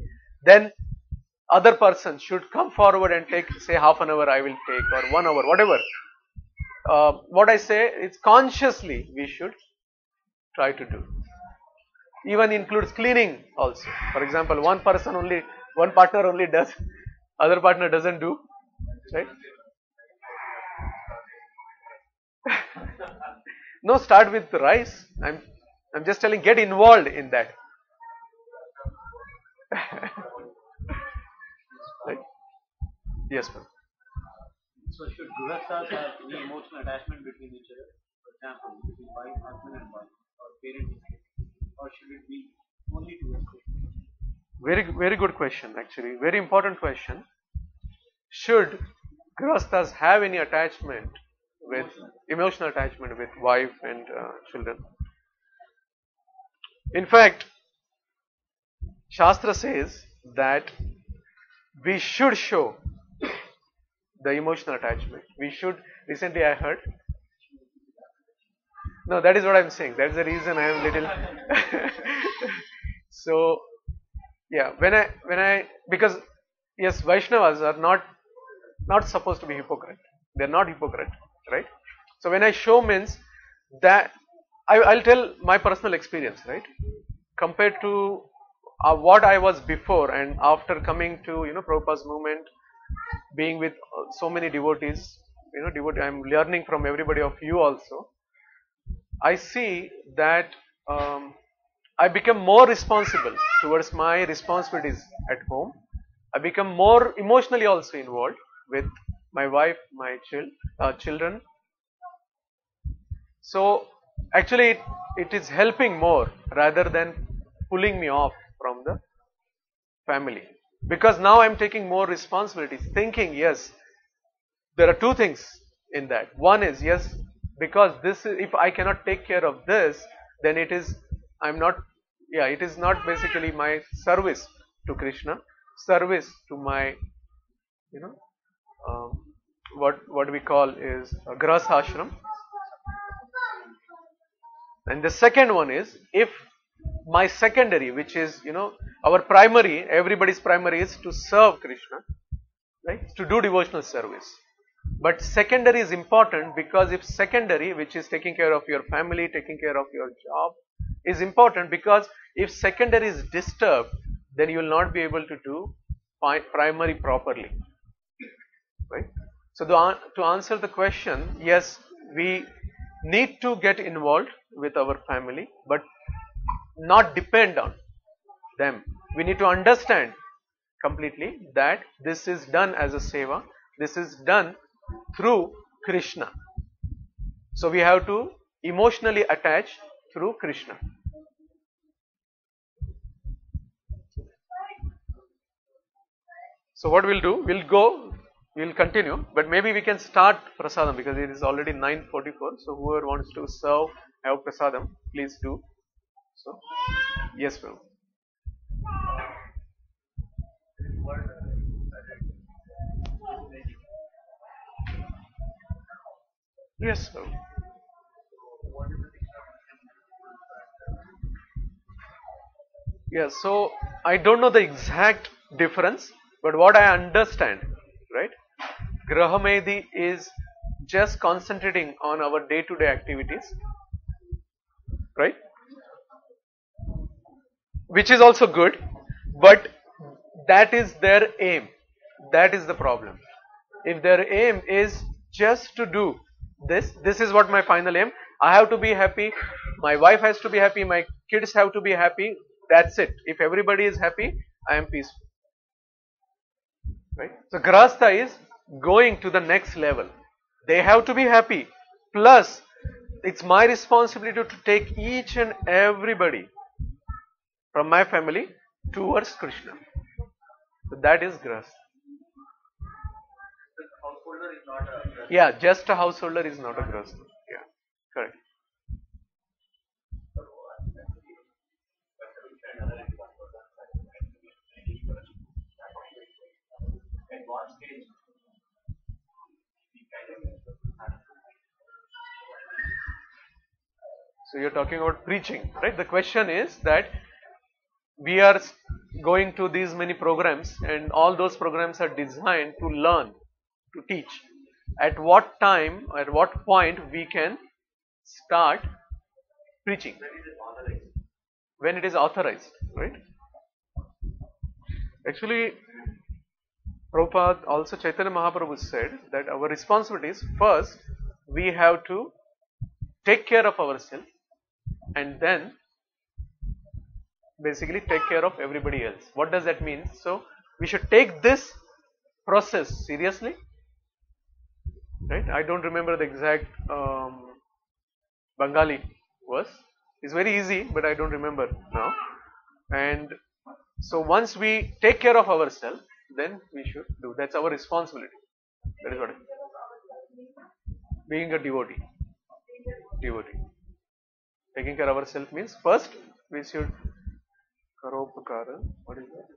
then other person should come forward and take, say, half an hour I will take or 1 hour, whatever. What I say is consciously we should try to do. Even includes cleaning also. For example, one partner only does, other partner doesn't do, right? No, start with rice. I'm just telling, get involved in that. Right? Yes, ma'am. So should grihasthas have any emotional attachment between each other? For example, between wife, husband and wife, or parent and kid? Or should it be only towards Krishna? Very good question actually. Very important question. Should grihasthas have any attachment with emotional attachment with wife and children? In fact, Shastra says that we should show the emotional attachment. We should. Recently, I heard. No, that is what I'm saying. That's the reason I am little. So, yeah, when I because yes, Vaishnavas are not supposed to be hypocrite. They're not hypocrite, right? So when I show means that I'll tell my personal experience, right? Compared to what I was before and after coming to Prabhupada's movement, being with so many devotees, I'm learning from everybody of you also. I see that I become more responsible towards my responsibilities at home. I become more emotionally also involved with my wife, my children. So actually it is helping more rather than pulling me off from the family. Because now I am taking more responsibilities, thinking, yes, there are two things in that. One is, yes, because if I cannot take care of this, then it is not basically my service to Krishna, service to my, what we call is grahastha ashram. And the second one is, if my secondary, which is, our primary, everybody's primary is to serve Krishna, right? To do devotional service. But secondary is important because if secondary, which is taking care of your family, taking care of your job, is important because if secondary is disturbed, then you will not be able to do primary properly, right? So to answer the question, yes, we need to get involved with our family, but not depend on them. We need to understand completely that this is done as a seva, this is done through Krishna. So we have to emotionally attach through Krishna. So what we'll do, we'll continue, but maybe we can start prasadam because it is already 9:44. So whoever wants to serve, have prasadam, please do. So, yes, ma'am. Yes, ma'am. Yes, so I don't know the exact difference, but what I understand, right? Grahamedi is just concentrating on our day-to-day activities, right? Which is also good, but that is their aim. That is the problem. If their aim is just to do this is what my final aim. I have to be happy, my wife has to be happy, my kids have to be happy. That's it. If everybody is happy, I am peaceful. Right? So Grahastha is going to the next level. They have to be happy. Plus, it's my responsibility to take each and everybody from my family towards Krishna. So that is Grahastha. The householder is not a Yeah, just a householder is not a Grahastha. Yeah, correct. So you're talking about preaching, right? The question is that we are going to these many programs and all those programs are designed to learn, to teach. At what time, at what point we can start preaching? When it is authorized, right? Actually, Prabhupada, also Chaitanya Mahaprabhu said that our responsibility is first we have to take care of ourselves and then basically take care of everybody else. What does that mean? So we should take this process seriously, right? I don't remember the exact Bengali verse. It's very easy, but I don't remember now. And so once we take care of ourselves, then we should do. That's our responsibility. That is what it is. Being a devotee. Devotee. Taking care of ourselves means first we should Karopakara. What is that?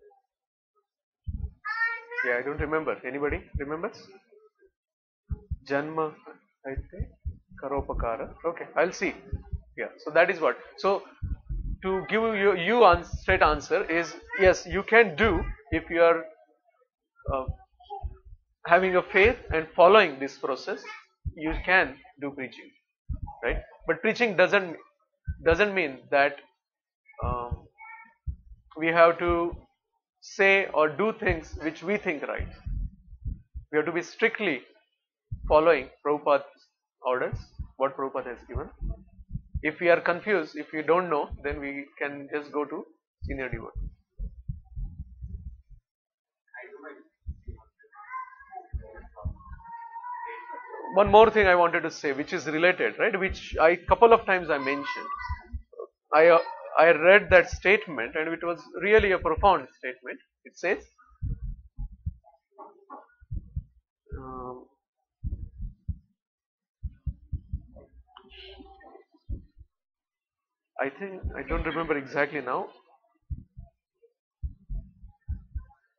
Yeah, I don't remember. Anybody remembers? Janma, I think. Karopakara. Okay, I'll see. Yeah, so that is what. So to give you straight answer is yes, you can do if you are having a faith and following this process. You can do preaching, right? But preaching doesn't mean that we have to say or do things which we think right. We have to be strictly following Prabhupada's orders, what Prabhupada has given. If we are confused, if we don't know, then we can just go to senior devotee. One more thing I wanted to say, which is related, right? Which I couple of times I mentioned. I read that statement, and it was really a profound statement. It says, I think I don't remember exactly now.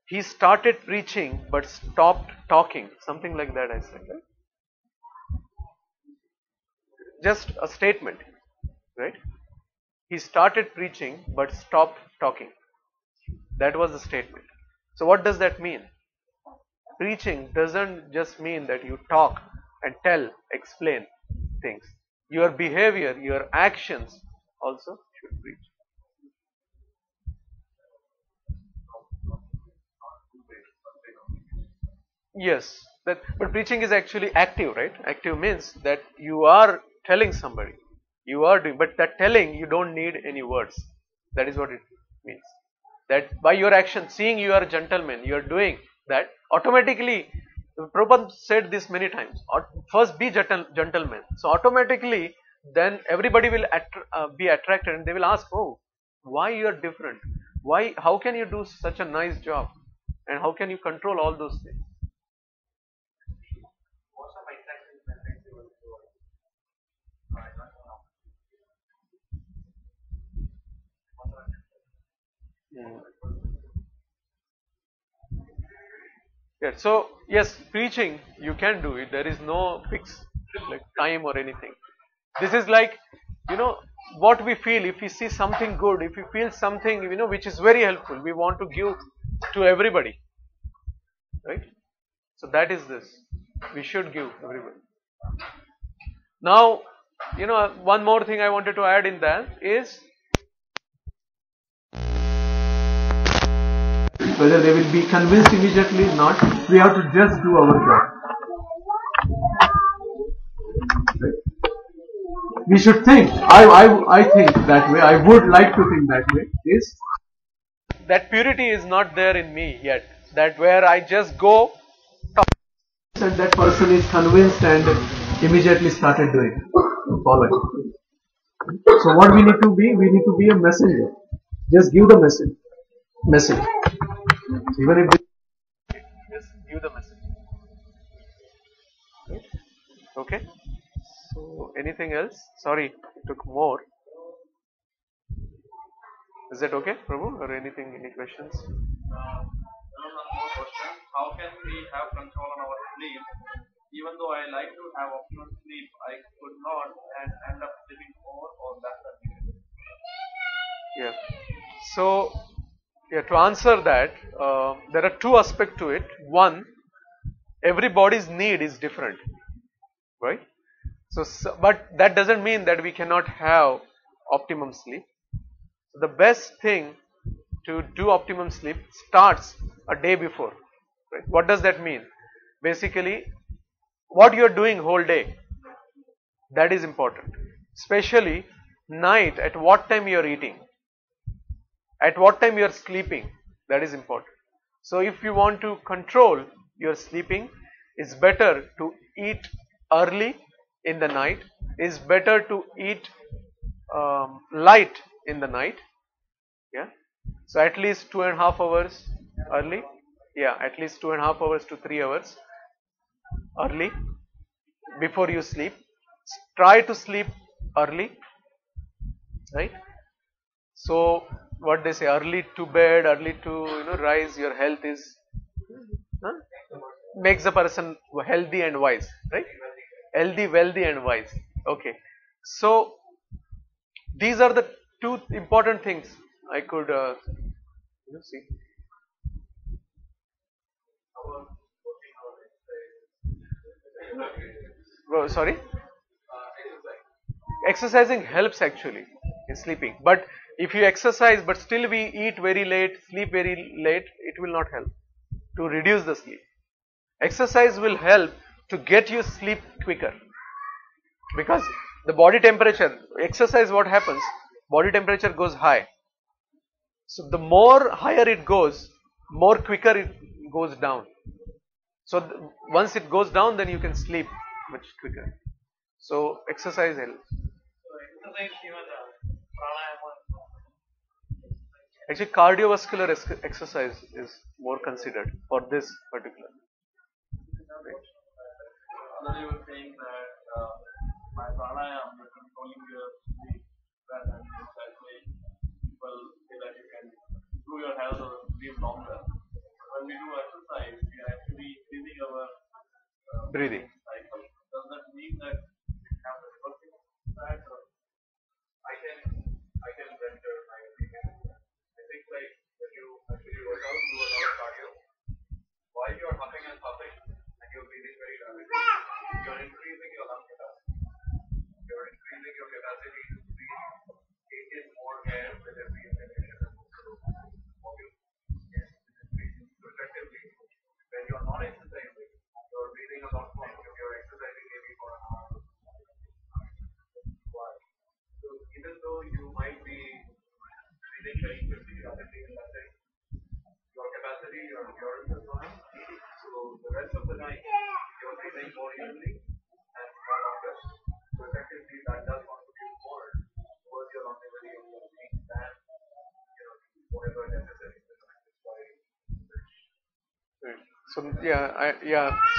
He started preaching but stopped talking. Something like that I said, right? Just a statement, right? He started preaching but stopped talking. That was the statement. So what does that mean? Preaching doesn't just mean that you talk and tell, explain things. Your behavior, your actions also should preach. Yes, but preaching is actually active, right? Active means that you are telling somebody, you are doing, but that telling you don't need any words. That is what it means. That by your action, seeing you are a gentleman, you are doing that automatically. Prabhupada said this many times. First, be gentleman. So automatically, then everybody will be attracted, and they will ask, "Oh, why you are different? Why? How can you do such a nice job? And how can you control all those things?" Yeah, so yes, preaching you can do it. There is no fixed like time or anything. This is like, what we feel. If we see something good, if we feel something which is very helpful, we want to give to everybody, right? So that is this. We should give everybody. Now, one more thing I wanted to add in that is whether they will be convinced immediately or not, we have to just do our job. Right? We should think, I think that way, I would like to think that way, is that purity is not there in me yet. That where I just go talk and that person is convinced and immediately started doing, following. So what we need to be a messenger. Just give the message. Even if just give the message. Okay. So anything else? Sorry, it took more. Is that okay, Prabhu? Or anything? Any questions? There was one more question. How can we have control on our sleep? Even though I like to have optimal sleep, I could not and end up sleeping more or less than needed. Yeah. So, to answer that, there are two aspects to it. One, everybody's need is different, right? So, but that doesn't mean that we cannot have optimum sleep. So the best thing to do optimum sleep starts a day before. Right? What does that mean? Basically, what you are doing whole day, that is important. Especially night, at what time you are eating, at what time you are sleeping, that is important. So if you want to control your sleeping, it's better to eat early in the night. It's better to eat light in the night. Yeah. So at least 2.5 hours early. Yeah, at least 2.5 hours to 3 hours early before you sleep. Try to sleep early, right? So what they say, early to bed, early to rise, your health is makes the person healthy and wise, right? Healthy, wealthy and wise. Okay. So these are the two important things I could see. Oh, sorry? Exercising helps actually in sleeping. But if you exercise but still we eat very late, sleep very late, it will not help to reduce the sleep. Exercise will help to get you sleep quicker. Because the body temperature, exercise what happens? Body temperature goes high. So the more higher it goes, more quicker it goes down. So once it goes down, then you can sleep much quicker. So exercise helps. Actually, cardiovascular exercise is more considered for this particular. You were saying that my pranayama is controlling your sleep rather than that way people say that you can improve your health or live longer. When we do exercise, we are actually increasing our Breathing. cycle. Does that mean that we have the reversing that? Or I can venture my opinion. I think like when you actually work out, do a lot of cardio, while you are huffing and puffing and you're breathing very rapidly, you're increasing your lung capacity. You're increasing your capacity to breathe, take in more air with every inhalation and volume. So effectively, when you're not exercising, you're breathing a lot more. If you're exercising maybe for an hour, so even though you might be breathing very quickly, rapidly, and that's it, your capacity, your endurance is fine. So the rest of the night, you're breathing more evenly and more longer. So effectively, that does contribute more towards your longevity and well-being than whatever necessary. So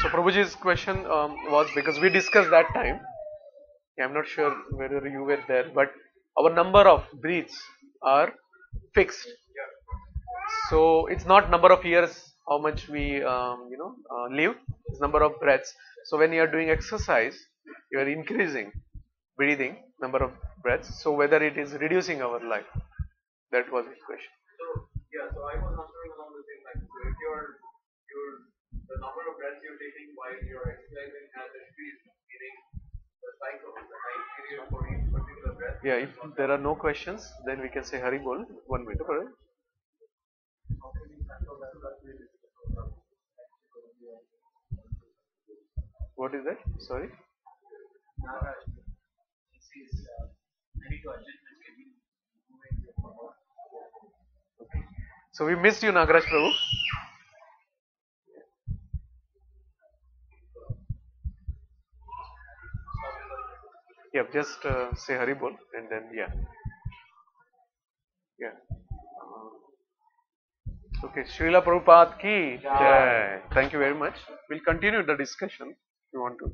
So Prabhuji's question was because we discussed that time. I'm not sure whether you were there, but our number of breaths are fixed. So it's not number of years how much we live. It's number of breaths. So when you are doing exercise, you are increasing breathing number of breaths. So whether it is reducing our life, that was his question. So I was answering along the same lines. So if the number of breaths you're taking while you're exercising has increased, meaning the cycle, the time period for each particular breath. Yeah, if there are no questions, then we can say Hari Bol. 1 minute. Right? How can we control that? That's really difficult. What is that? Sorry. Nagaraj, he says, I need to adjust my schedule. Moving forward. So we missed you, Nagaraj Prabhu. Yeah, just say Hari Bol and then yeah. Yeah. Okay, Srila Prabhupada ki jai. Thank you very much. We'll continue the discussion if you want to.